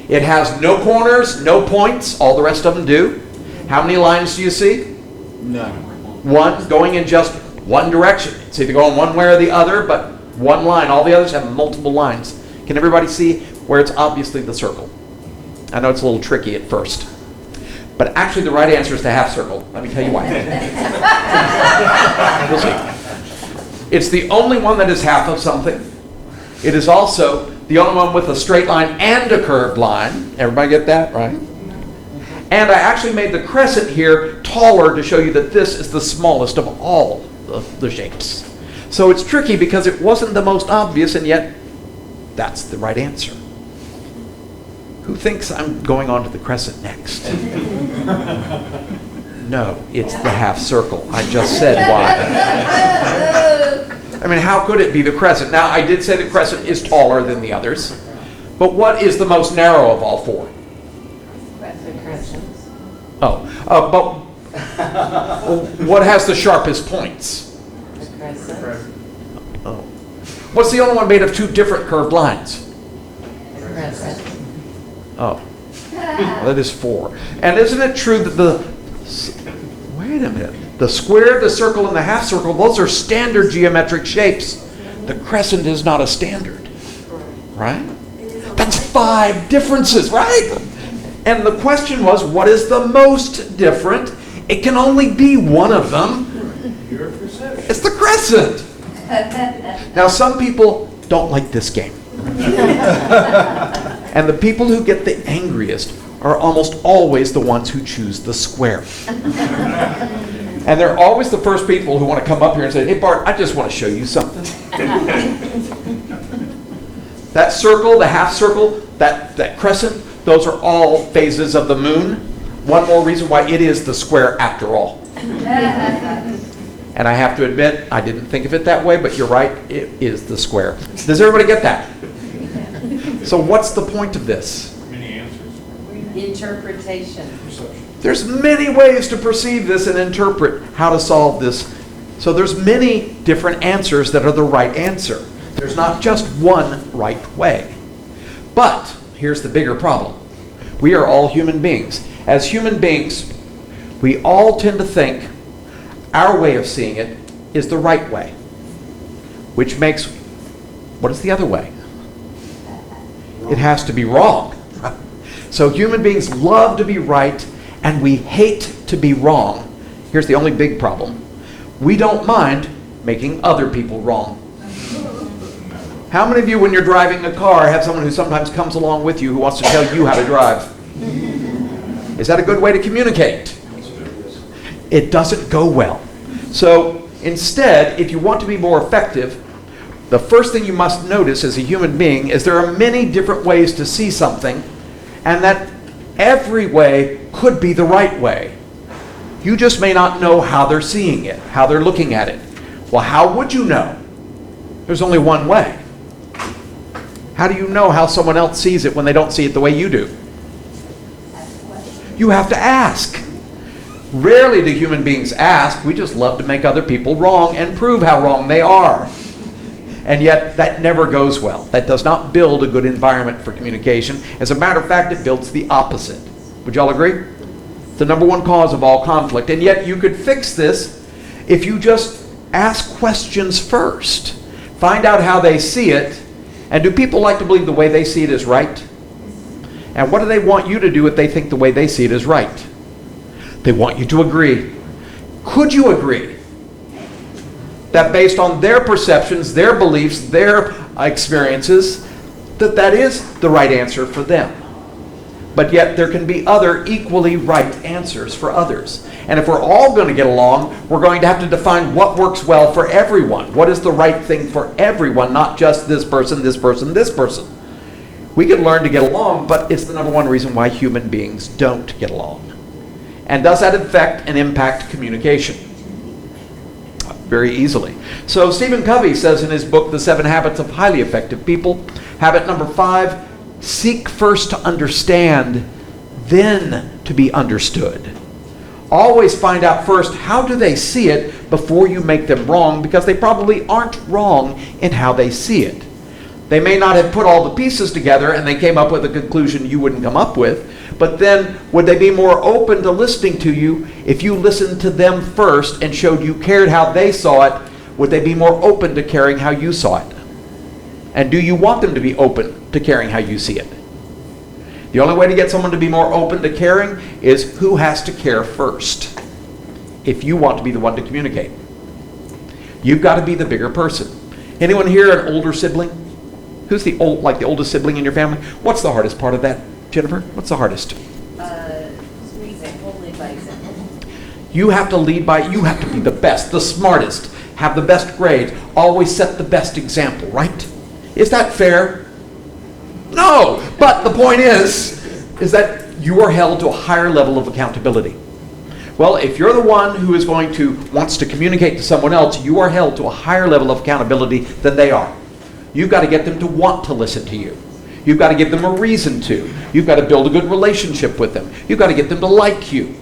It has no corners, no points. All the rest of them do. How many lines do you see? None. One going in just one direction. It's either going one way or the other, but one line. All the others have multiple lines. Can everybody see where it's obviously the circle? I know it's a little tricky at first. But actually the right answer is the half circle. Let me tell you why. We'll see. It's the only one that is half of something. It is also the only one with a straight line and a curved line. Everybody get that, right? And I actually made the crescent here taller to show you that this is the smallest of all of the shapes. So it's tricky because it wasn't the most obvious, and yet that's the right answer. Who thinks I'm going on to the crescent next? No, it's the half circle. I just said why. I mean, how could it be the crescent? Now, I did say the crescent is taller than the others, But what is the most narrow of all four? Oh, but what has the sharpest points? Oh. What's the only one made of two different curved lines? Oh. Well, that is four. And isn't it true that wait a minute, the square, the circle, and the half circle, those are standard geometric shapes. The crescent is not a standard, right? That's 5 differences, right? And the question was, what is the most different? It can only be one of them. It's the crescent. Now, some people don't like this game. And the people who get the angriest are almost always the ones who choose the square. And they're always the first people who want to come up here and say, hey, Bart, I just want to show you something. That circle, the half circle, that crescent, those are all phases of the moon. One more reason why it is the square after all. And I have to admit, I didn't think of it that way, but you're right, it is the square. Does everybody get that? So what's the point of this? Many answers. Interpretation. There's many ways to perceive this and interpret how to solve this. So there's many different answers that are the right answer. There's not just one right way. But here's the bigger problem. We are all human beings. As human beings, we all tend to think our way of seeing it is the right way. Which makes, what is the other way? It has to be wrong. So human beings love to be right, and we hate to be wrong. Here's the only big problem. We don't mind making other people wrong. How many of you, when you're driving a car, have someone who sometimes comes along with you who wants to tell you how to drive? Is that a good way to communicate? It doesn't go well. So instead, if you want to be more effective, the first thing you must notice as a human being is there are many different ways to see something, and that every way could be the right way. You just may not know how they're seeing it, how they're looking at it. Well, how would you know? There's only one way. How do you know how someone else sees it when they don't see it the way you do? You have to ask. Rarely do human beings ask. We just love to make other people wrong and prove how wrong they are. And yet, that never goes well. That does not build a good environment for communication. As a matter of fact, it builds the opposite. Would y'all agree? It's the number one cause of all conflict. And yet, you could fix this if you just ask questions first. Find out how they see it. And do people like to believe the way they see it is right? And what do they want you to do if they think the way they see it is right? They want you to agree. Could you agree that based on their perceptions, their beliefs, their experiences, that is the right answer for them? But yet there can be other equally right answers for others. And if we're all going to get along, we're going to have to define what works well for everyone. What is the right thing for everyone, not just this person, this person, this person. We can learn to get along, but it's the number one reason why human beings don't get along. And does that affect and impact communication? Very easily. So Stephen Covey says in his book, The 7 Habits of Highly Effective People, habit number 5, seek first to understand, then to be understood. Always find out first, how do they see it before you make them wrong, because they probably aren't wrong in how they see it. They may not have put all the pieces together and they came up with a conclusion you wouldn't come up with, but then would they be more open to listening to you if you listened to them first and showed you cared how they saw it? Would they be more open to caring how you saw it? And do you want them to be open to caring how you see it? The only way to get someone to be more open to caring is who has to care first if you want to be the one to communicate. You've got to be the bigger person. Anyone here an older sibling? Who's the oldest sibling in your family? What's the hardest part of that, Jennifer? What's the hardest? Example, lead by example. You have to lead by, you have to be the best, the smartest, have the best grades, always set the best example, right? Is that fair? No, but the point is that you are held to a higher level of accountability. Well, if you're the one who is wants to communicate to someone else, you are held to a higher level of accountability than they are. You've got to get them to want to listen to you. You've got to give them a reason to. You've got to build a good relationship with them. You've got to get them to like you.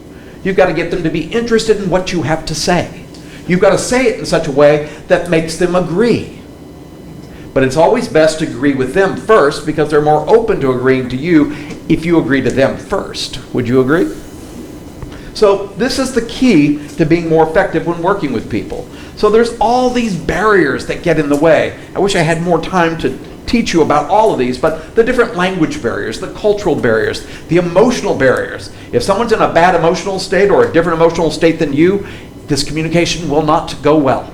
You've got to get them to be interested in what you have to say. You've got to say it in such a way that makes them agree. But it's always best to agree with them first because they're more open to agreeing to you if you agree to them first. Would you agree? So this is the key to being more effective when working with people. So there's all these barriers that get in the way. I wish I had more time to teach you about all of these, but the different language barriers, the cultural barriers, the emotional barriers. If someone's in a bad emotional state or a different emotional state than you, this communication will not go well.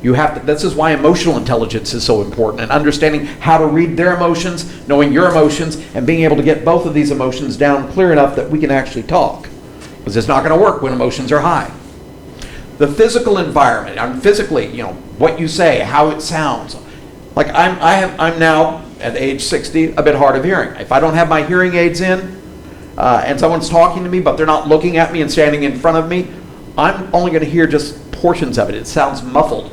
You have to, this is why emotional intelligence is so important, and understanding how to read their emotions, knowing your emotions, and being able to get both of these emotions down clear enough that we can actually talk. Because it's not going to work when emotions are high. The physical environment, physically, what you say, how it sounds. Like I'm now at age 60 a bit hard of hearing. If I don't have my hearing aids in, and someone's talking to me, but they're not looking at me and standing in front of me, I'm only going to hear just portions of it. It sounds muffled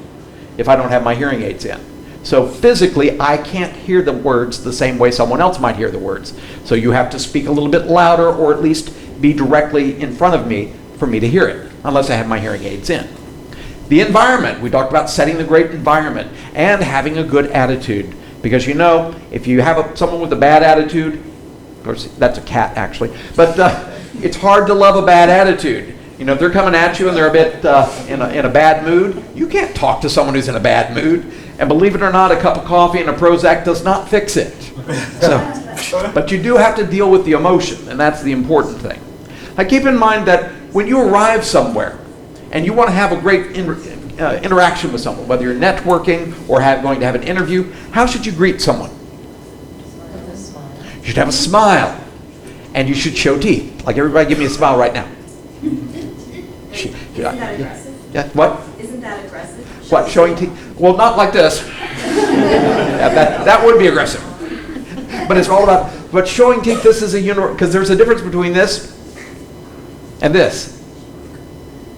if I don't have my hearing aids in. So physically, I can't hear the words the same way someone else might hear the words. So you have to speak a little bit louder, or at least be directly in front of me for me to hear it, unless I have my hearing aids in. The environment, we talked about setting the great environment and having a good attitude. Because if you have someone with a bad attitude, of course that's a cat actually, but it's hard to love a bad attitude. If they're coming at you and they're a bit in a bad mood, you can't talk to someone who's in a bad mood. And believe it or not, a cup of coffee and a Prozac does not fix it. But you do have to deal with the emotion, and that's the important thing. Now keep in mind that when you arrive somewhere and you want to have a great interaction with someone, whether you're networking or going to have an interview, how should you greet someone? You should have a smile, and you should show teeth. Like everybody give me a smile right now. Isn't that aggressive? Yeah, what? Isn't that aggressive? What, showing teeth? Well, not like this. that would be aggressive. But it's all about, but showing teeth, this is because there's a difference between this and this.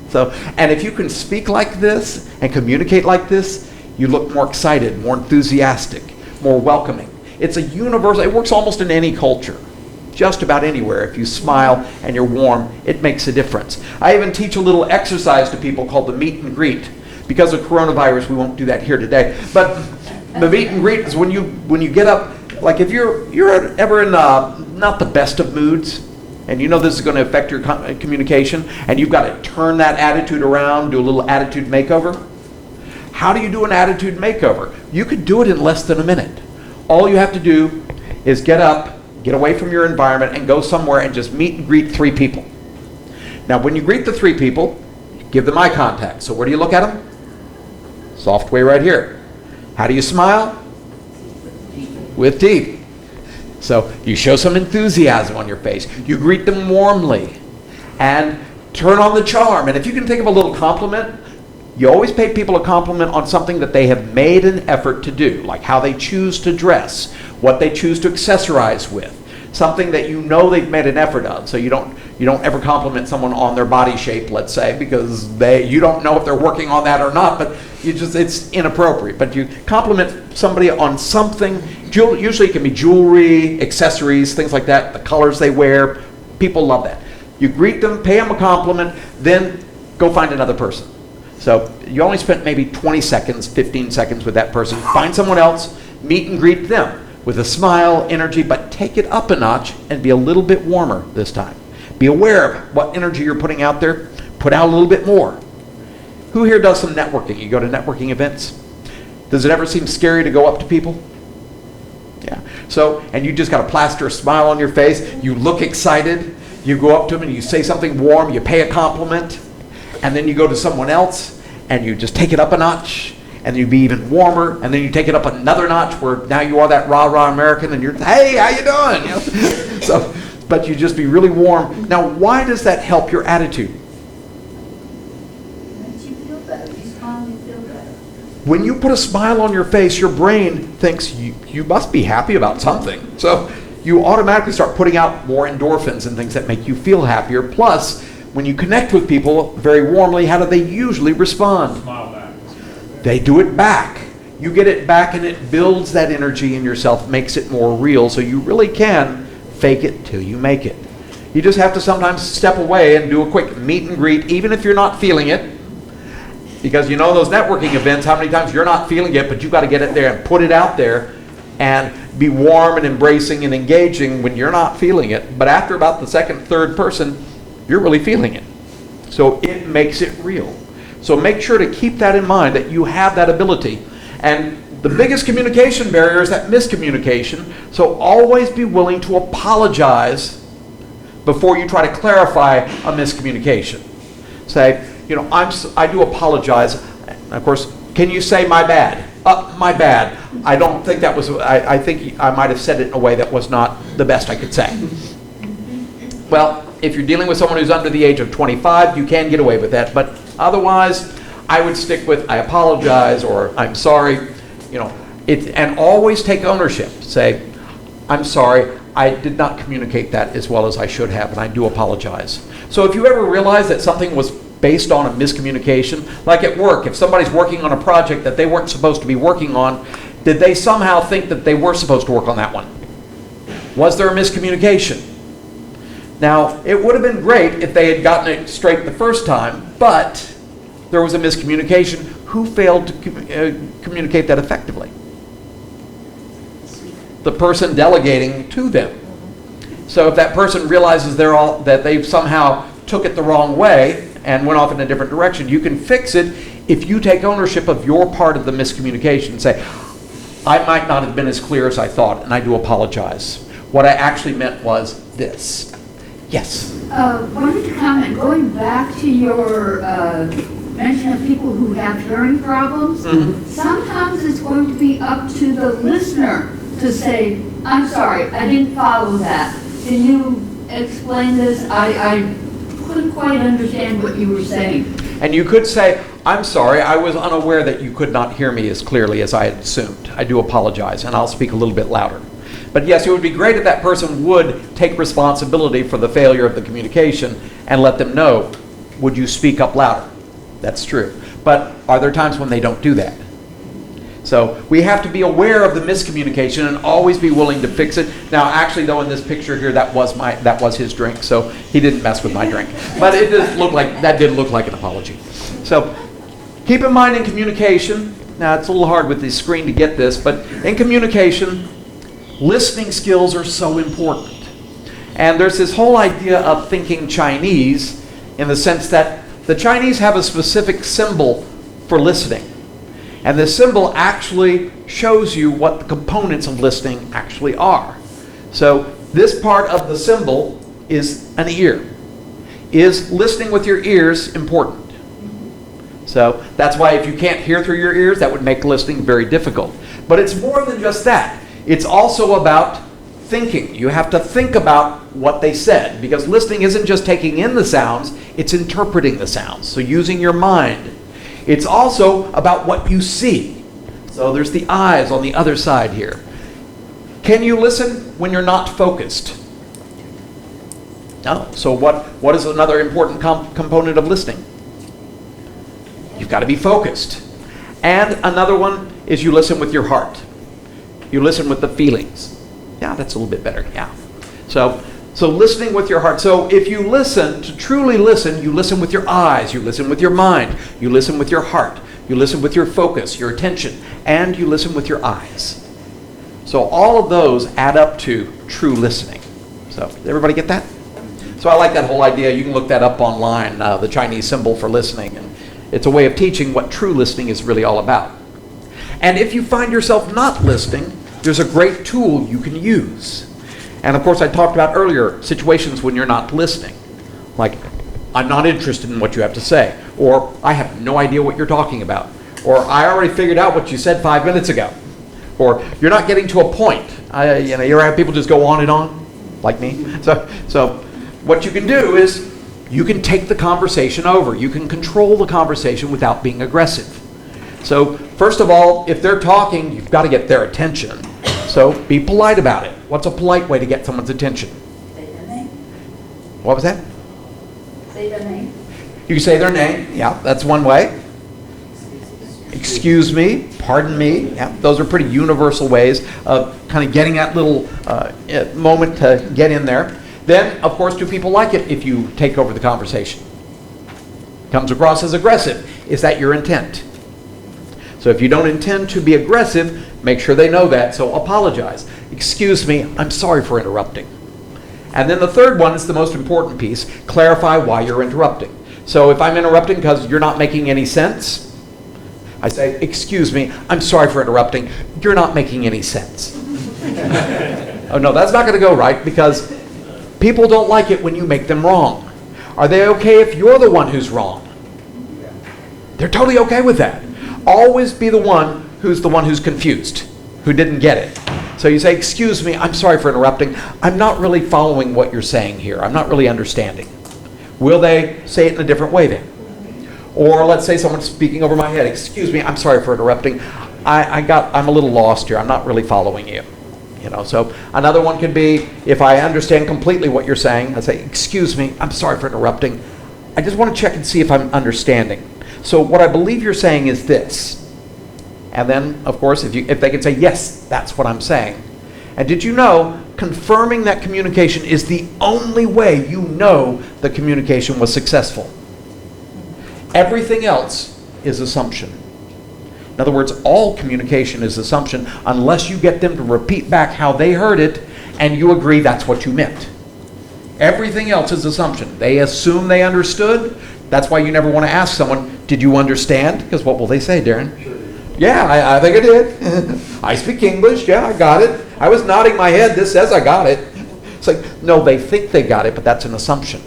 So, and if you can speak like this and communicate like this, you look more excited, more enthusiastic, more welcoming. It's a universal, it works almost in any culture. Just about anywhere. If you smile and you're warm, it makes a difference. I even teach a little exercise to people called the meet and greet. Because of coronavirus, we won't do that here today. But the meet and greet is when you get up, like if you're ever in not the best of moods, and this is going to affect your communication, and you've got to turn that attitude around, do a little attitude makeover. How do you do an attitude makeover? You could do it in less than a minute. All you have to do is get up, get away from your environment, and go somewhere and just meet and greet 3 people. Now, when you greet the 3 people, give them eye contact. So where do you look at them? Soft way right here. How do you smile? With teeth. So you show some enthusiasm on your face. You greet them warmly. And turn on the charm. And if you can think of a little compliment, you always pay people a compliment on something that they have made an effort to do, like how they choose to dress, what they choose to accessorize with, something that they've made an effort of. So you don't ever compliment someone on their body shape, let's say, because you don't know if they're working on that or not, but it's inappropriate. But you compliment somebody on something, usually it can be jewelry, accessories, things like that, the colors they wear. People love that. You greet them, pay them a compliment, then go find another person. So you only spent maybe 20 seconds, 15 seconds with that person. Find someone else, meet and greet them with a smile, energy, but take it up a notch and be a little bit warmer this time. Be aware of what energy you're putting out there. Put out a little bit more. Who here does some networking? You go to networking events? Does it ever seem scary to go up to people? Yeah. So, and you just got to plaster a smile on your face. You look excited. You go up to them and you say something warm. You pay a compliment. And then you go to someone else and you just take it up a notch, and you be even warmer, and then you take it up another notch where now you are that rah-rah American, and you're, hey, how you doing? So, but you just be really warm. Now, why does that help your attitude? Makes you feel better. You smile, you feel better. When you put a smile on your face, your brain thinks you must be happy about something. So you automatically start putting out more endorphins and things that make you feel happier. Plus, when you connect with people very warmly, how do they usually respond? Smile back. They do it back. you get it back and it builds that energy in yourself, makes it more real, so you really can fake it till you make it. You just have to sometimes step away and do a quick meet and greet, even if you're not feeling it. Because you know those networking events, how many times you're not feeling it, but you've got to get it there and put it out there and be warm and embracing and engaging when you're not feeling it. But after about the second, third person, you're really feeling it. So it makes it real. So make sure to keep that in mind, that you have that ability. And the biggest communication barrier is that miscommunication. So always be willing to apologize before you try to clarify a miscommunication. Say, you know, I do apologize. Of course, can you say my bad? My bad. I don't think that was, I think I might have said it in a way that was not the best I could say. Well, if you're dealing with someone who's under the age of 25, you can get away with that. But otherwise, I would stick with I apologize or I'm sorry. You know, and always take ownership. Say, I'm sorry, I did not communicate that as well as I should have, and I do apologize. So if you ever realize that something was based on a miscommunication, like at work, if somebody's working on a project that they weren't supposed to be working on, did they somehow think that they were supposed to work on that one? Was there a miscommunication? Now, it would have been great if they had gotten it straight the first time, but there was a miscommunication. Who failed to communicate that effectively? The person delegating to them. So if that person realizes that they've somehow took it the wrong way and went off in a different direction, you can fix it if you take ownership of your part of the miscommunication and say, I might not have been as clear as I thought, and I do apologize. What I actually meant was this. Yes? Wanted to comment, going back to your mention of people who have hearing problems, sometimes it's going to be up to the listener to say, I'm sorry, I didn't follow that. Can you explain this? I couldn't quite understand what you were saying. And you could say, I'm sorry, I was unaware that you could not hear me as clearly as I had assumed. I do apologize, and I'll speak a little bit louder. But yes, it would be great if that person would take responsibility for the failure of the communication and let them know, would you speak up louder? That's true. But are there times when they don't do that? So we have to be aware of the miscommunication and always be willing to fix it. Now, actually, though, in this picture here, that was his drink, so he didn't mess with my drink. But it did look like an apology. So keep in mind in communication. Now, it's a little hard with the screen to get this, but in communication, listening skills are so important. And there's this whole idea of thinking Chinese in the sense that the Chinese have a specific symbol for listening. And the symbol actually shows you what the components of listening actually are. So this part of the symbol is an ear. Is listening with your ears important? So that's why if you can't hear through your ears, that would make listening very difficult. But it's more than just that. It's also about thinking. You have to think about what they said, because listening isn't just taking in the sounds, it's interpreting the sounds. So using your mind. It's also about what you see. So there's the eyes on the other side here. Can you listen when you're not focused? No. So what is another important component of listening? You've got to be focused. And another one is you listen with your heart. You listen with the feelings. Yeah, that's a little bit better. Yeah. So listening with your heart. So if you listen, to truly listen, you listen with your eyes, you listen with your mind, you listen with your heart, you listen with your focus, your attention, and you listen with your eyes. So all of those add up to true listening. So did everybody get that? So I like that whole idea. You can look that up online, the Chinese symbol for listening. And it's a way of teaching what true listening is really all about. And if you find yourself not listening, there's a great tool you can use. And of course, I talked about earlier situations when you're not listening. Like, I'm not interested in what you have to say. Or, I have no idea what you're talking about. Or, I already figured out what you said 5 minutes ago. Or, you're not getting to a point. You ever have people just go on and on, like me? So what you can do is, you can take the conversation over. You can control the conversation without being aggressive. So, first of all, if they're talking, you've got to get their attention. So, be polite about it. What's a polite way to get someone's attention? Say their name. What was that? Say their name. You can say their name. Yeah, that's one way. excuse me, pardon me. Yeah, those are pretty universal ways of kind of getting that little moment to get in there. Then, of course, do people like it if you take over the conversation? Comes across as aggressive. Is that your intent? So if you don't intend to be aggressive, make sure they know that, so apologize. Excuse me, I'm sorry for interrupting. And then the third one is the most important piece, clarify why you're interrupting. So if I'm interrupting because you're not making any sense, I say, excuse me, I'm sorry for interrupting, you're not making any sense. Oh no, that's not going to go right because people don't like it when you make them wrong. Are they okay if you're the one who's wrong? They're totally okay with that. Always be the one who's confused, who didn't get it. So you say, excuse me, I'm sorry for interrupting. I'm not really following what you're saying here. I'm not really understanding. Will they say it in a different way then? Or let's say someone's speaking over my head. Excuse me, I'm sorry for interrupting. I'm a little lost here. I'm not really following you. So another one could be, if I understand completely what you're saying, I say, excuse me, I'm sorry for interrupting. I just want to check and see if I'm understanding. So what I believe you're saying is this. And then, of course, if they can say, yes, that's what I'm saying. And did you know, confirming that communication is the only way you know the communication was successful. Everything else is assumption. In other words, all communication is assumption unless you get them to repeat back how they heard it and you agree that's what you meant. Everything else is assumption. They assume they understood. That's why you never want to ask someone, did you understand? Because what will they say, Darren? Sure. Yeah, I think I did. I speak English. Yeah, I got it. I was nodding my head. This says I got it. It's like, no, they think they got it, but that's an assumption.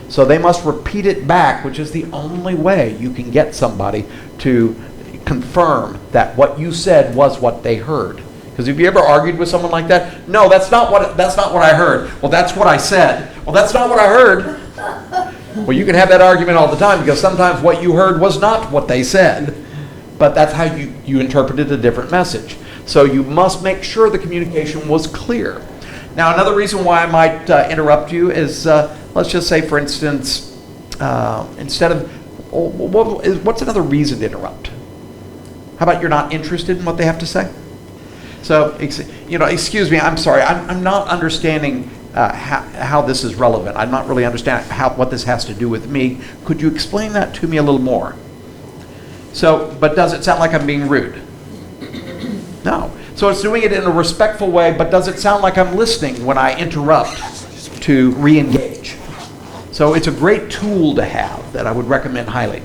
So they must repeat it back, which is the only way you can get somebody to confirm that what you said was what they heard. Because have you ever argued with someone like that? No, that's not what I heard. Well, that's what I said. Well, that's not what I heard. Well, you can have that argument all the time because sometimes what you heard was not what they said. But that's how you interpreted a different message. So you must make sure the communication was clear. Now, another reason why I might interrupt you is, let's just say, for instance, instead of, what's another reason to interrupt? How about you're not interested in what they have to say? So, excuse me, I'm sorry, I'm not understanding how this is relevant. I'm not really understanding what this has to do with me. Could you explain that to me a little more? So, but does it sound like I'm being rude? No. So it's doing it in a respectful way, but does it sound like I'm listening when I interrupt to re-engage? So it's a great tool to have that I would recommend highly.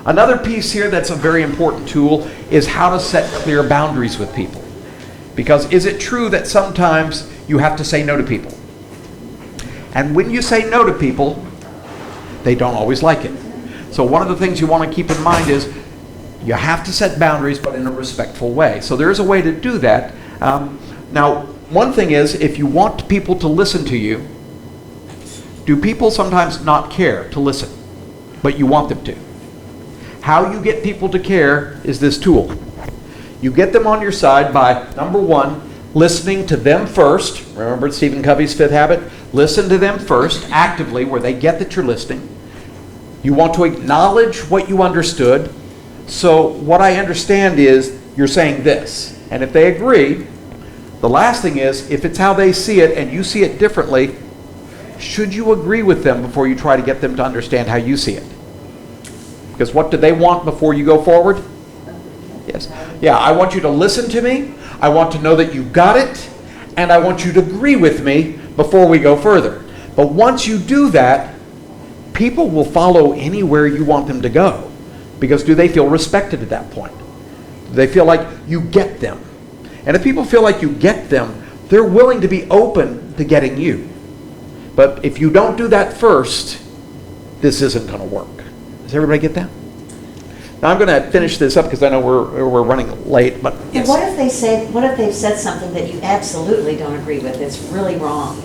Another piece here that's a very important tool is how to set clear boundaries with people. Because is it true that sometimes you have to say no to people? And when you say no to people, they don't always like it. So one of the things you want to keep in mind is you have to set boundaries, but in a respectful way. So there is a way to do that. Now, one thing is, if you want people to listen to you, do people sometimes not care to listen, but you want them to? How you get people to care is this tool. You get them on your side by, number one, listening to them first. Remember Stephen Covey's fifth habit? Listen to them first, actively, where they get that you're listening. You want to acknowledge what you understood. So what I understand is you're saying this. And if they agree, the last thing is, if it's how they see it and you see it differently, should you agree with them before you try to get them to understand how you see it? Because what do they want before you go forward? Yes. Yeah, I want you to listen to me. I want to know that you got it. And I want you to agree with me before we go further. But once you do that, people will follow anywhere you want them to go. Because do they feel respected at that point? Do they feel like you get them? And if people feel like you get them, they're willing to be open to getting you. But if you don't do that first, this isn't going to work. Does everybody get that? Now I'm going to finish this up because I know we're running late. But yes. What if they've said something that you absolutely don't agree with? It's really wrong.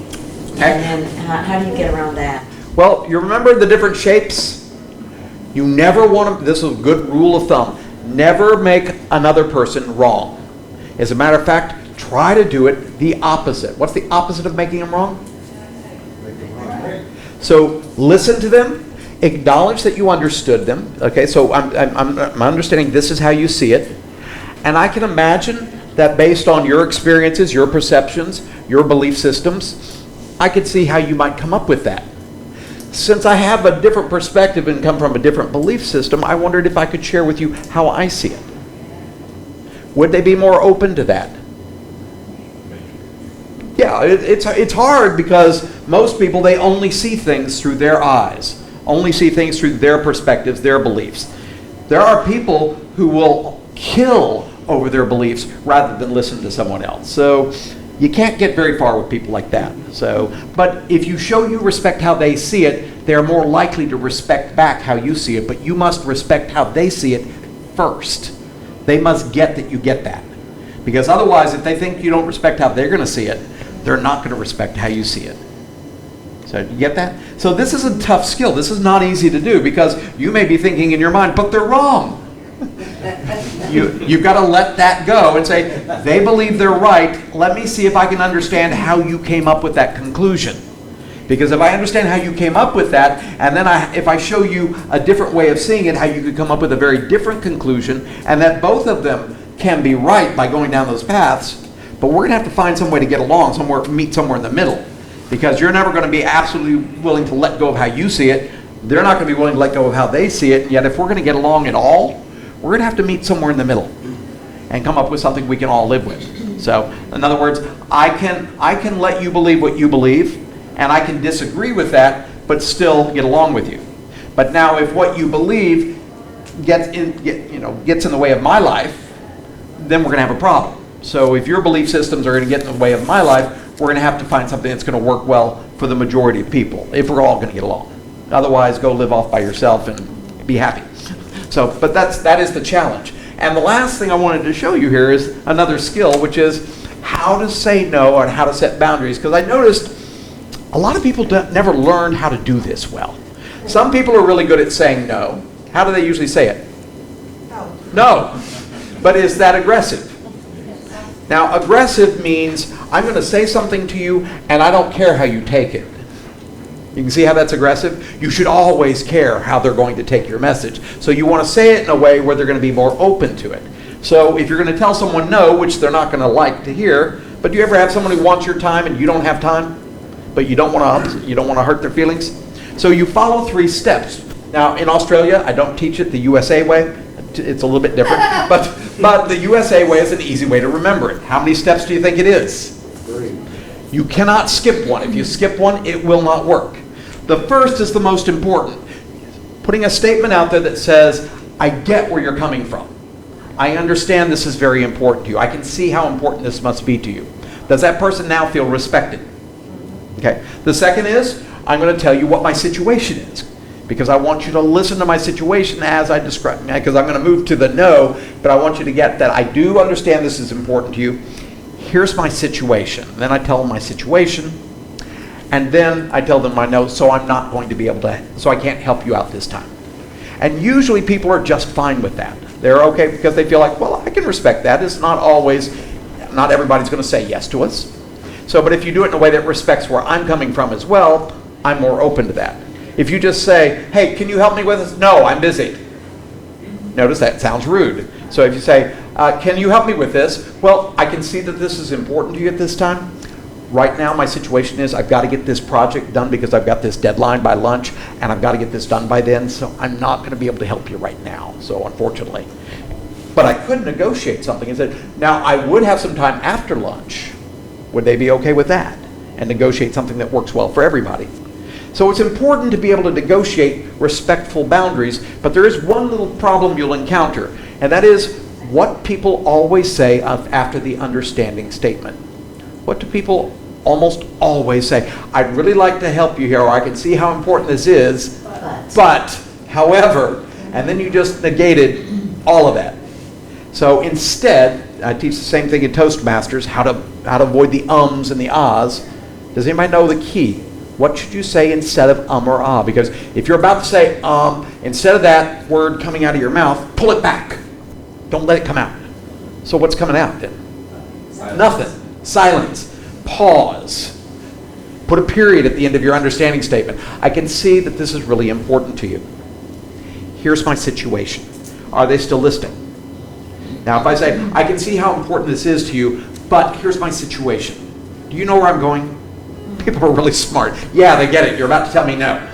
Okay. And then how do you get around that? Well, you remember the different shapes? You never want to, this is a good rule of thumb, never make another person wrong. As a matter of fact, try to do it the opposite. What's the opposite of making them wrong? So listen to them. acknowledge that you understood them. Okay, so I'm understanding this is how you see it. And I can imagine that based on your experiences, your perceptions, your belief systems, I could see how you might come up with that. Since I have a different perspective and come from a different belief system, I wondered if I could share with you how I see it. Would they be more open to that? Yeah, it's hard because most people, they only see things through their eyes, only see things through their perspectives, their beliefs. There are people who will kill over their beliefs rather than listen to someone else. So you can't get very far with people like that. So, but if you show you respect how they see it, they're more likely to respect back how you see it, but you must respect how they see it first. They must get that you get that. Because otherwise, if they think you don't respect how they're going to see it, they're not going to respect how you see it. So you get that? So this is a tough skill. This is not easy to do because you may be thinking in your mind, but they're wrong. You've got to let that go and say, they believe they're right. Let me see if I can understand how you came up with that conclusion. Because if I understand how you came up with that, and then if I show you a different way of seeing it, how you could come up with a very different conclusion, and that both of them can be right by going down those paths, but we're going to have to find some way to get along, meet somewhere in the middle. Because you're never going to be absolutely willing to let go of how you see it. They're not going to be willing to let go of how they see it. And yet if we're going to get along at all, we're going to have to meet somewhere in the middle and come up with something we can all live with. So, in other words, I can let you believe what you believe, and I can disagree with that, but still get along with you. But now, if what you believe gets in the way of my life, then we're going to have a problem. So, if your belief systems are going to get in the way of my life, we're going to have to find something that's going to work well for the majority of people, if we're all going to get along. Otherwise, go live off by yourself and be happy. So, but that is the challenge. And the last thing I wanted to show you here is another skill, which is how to say no and how to set boundaries. Because I noticed a lot of people never learn how to do this well. Some people are really good at saying no. How do they usually say it? No. But is that aggressive? Now, aggressive means I'm going to say something to you and I don't care how you take it. You can see how that's aggressive? You should always care how they're going to take your message. So you want to say it in a way where they're going to be more open to it. So if you're going to tell someone no, which they're not going to like to hear, but do you ever have someone who wants your time and you don't have time? But you don't want to hurt their feelings? So you follow 3 steps. Now in Australia, I don't teach it the USA way. It's a little bit different. But the USA way is an easy way to remember it. How many steps do you think it is? 3. You cannot skip one. If you skip one, it will not work. The first is the most important. Putting a statement out there that says, I get where you're coming from. I understand this is very important to you. I can see how important this must be to you. Does that person now feel respected? Okay. The second is, I'm going to tell you what my situation is. Because I want you to listen to my situation as I describe it. Because I'm going to move to the no, but I want you to get that I do understand this is important to you. Here's my situation. Then I tell them my situation. And then I tell them my no, so I'm not going to be able to, so I can't help you out this time. And usually people are just fine with that. They're okay because they feel like, well, I can respect that. It's not always, not everybody's going to say yes to us. So, but if you do it in a way that respects where I'm coming from as well, I'm more open to that. If you just say, hey, can you help me with this? No, I'm busy. Notice that sounds rude. So if you say, can you help me with this? Well, I can see that this is important to you at this time. Right now, my situation is I've got to get this project done because I've got this deadline by lunch, and I've got to get this done by then, so I'm not going to be able to help you right now, so unfortunately. But I could negotiate something and say, now I would have some time after lunch. Would they be okay with that? And negotiate something that works well for everybody. So it's important to be able to negotiate respectful boundaries, but there is one little problem you'll encounter, and that is what people always say after the understanding statement. What do people almost always say? I'd really like to help you here, or I can see how important this is, but however, and then you just negated all of that. So instead, I teach the same thing in Toastmasters, how to avoid the ums and the ahs. Does anybody know the key? What should you say instead of or ah? Because if you're about to say instead of that word coming out of your mouth, pull it back. Don't let it come out. So what's coming out then? Silence. Nothing. Silence. Pause. Put a period at the end of your understanding statement. I can see that this is really important to you. Here's my situation. Are they still listening? Now, if I say, I can see how important this is to you, but here's my situation. Do you know where I'm going? People are really smart. Yeah, they get it. You're about to tell me no.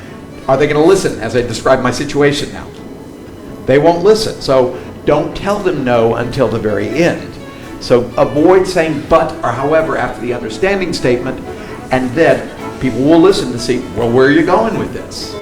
Are they going to listen as I describe my situation now? They won't listen. So don't tell them no until the very end. So avoid saying but or however after the understanding statement, and then people will listen to see, well, where are you going with this?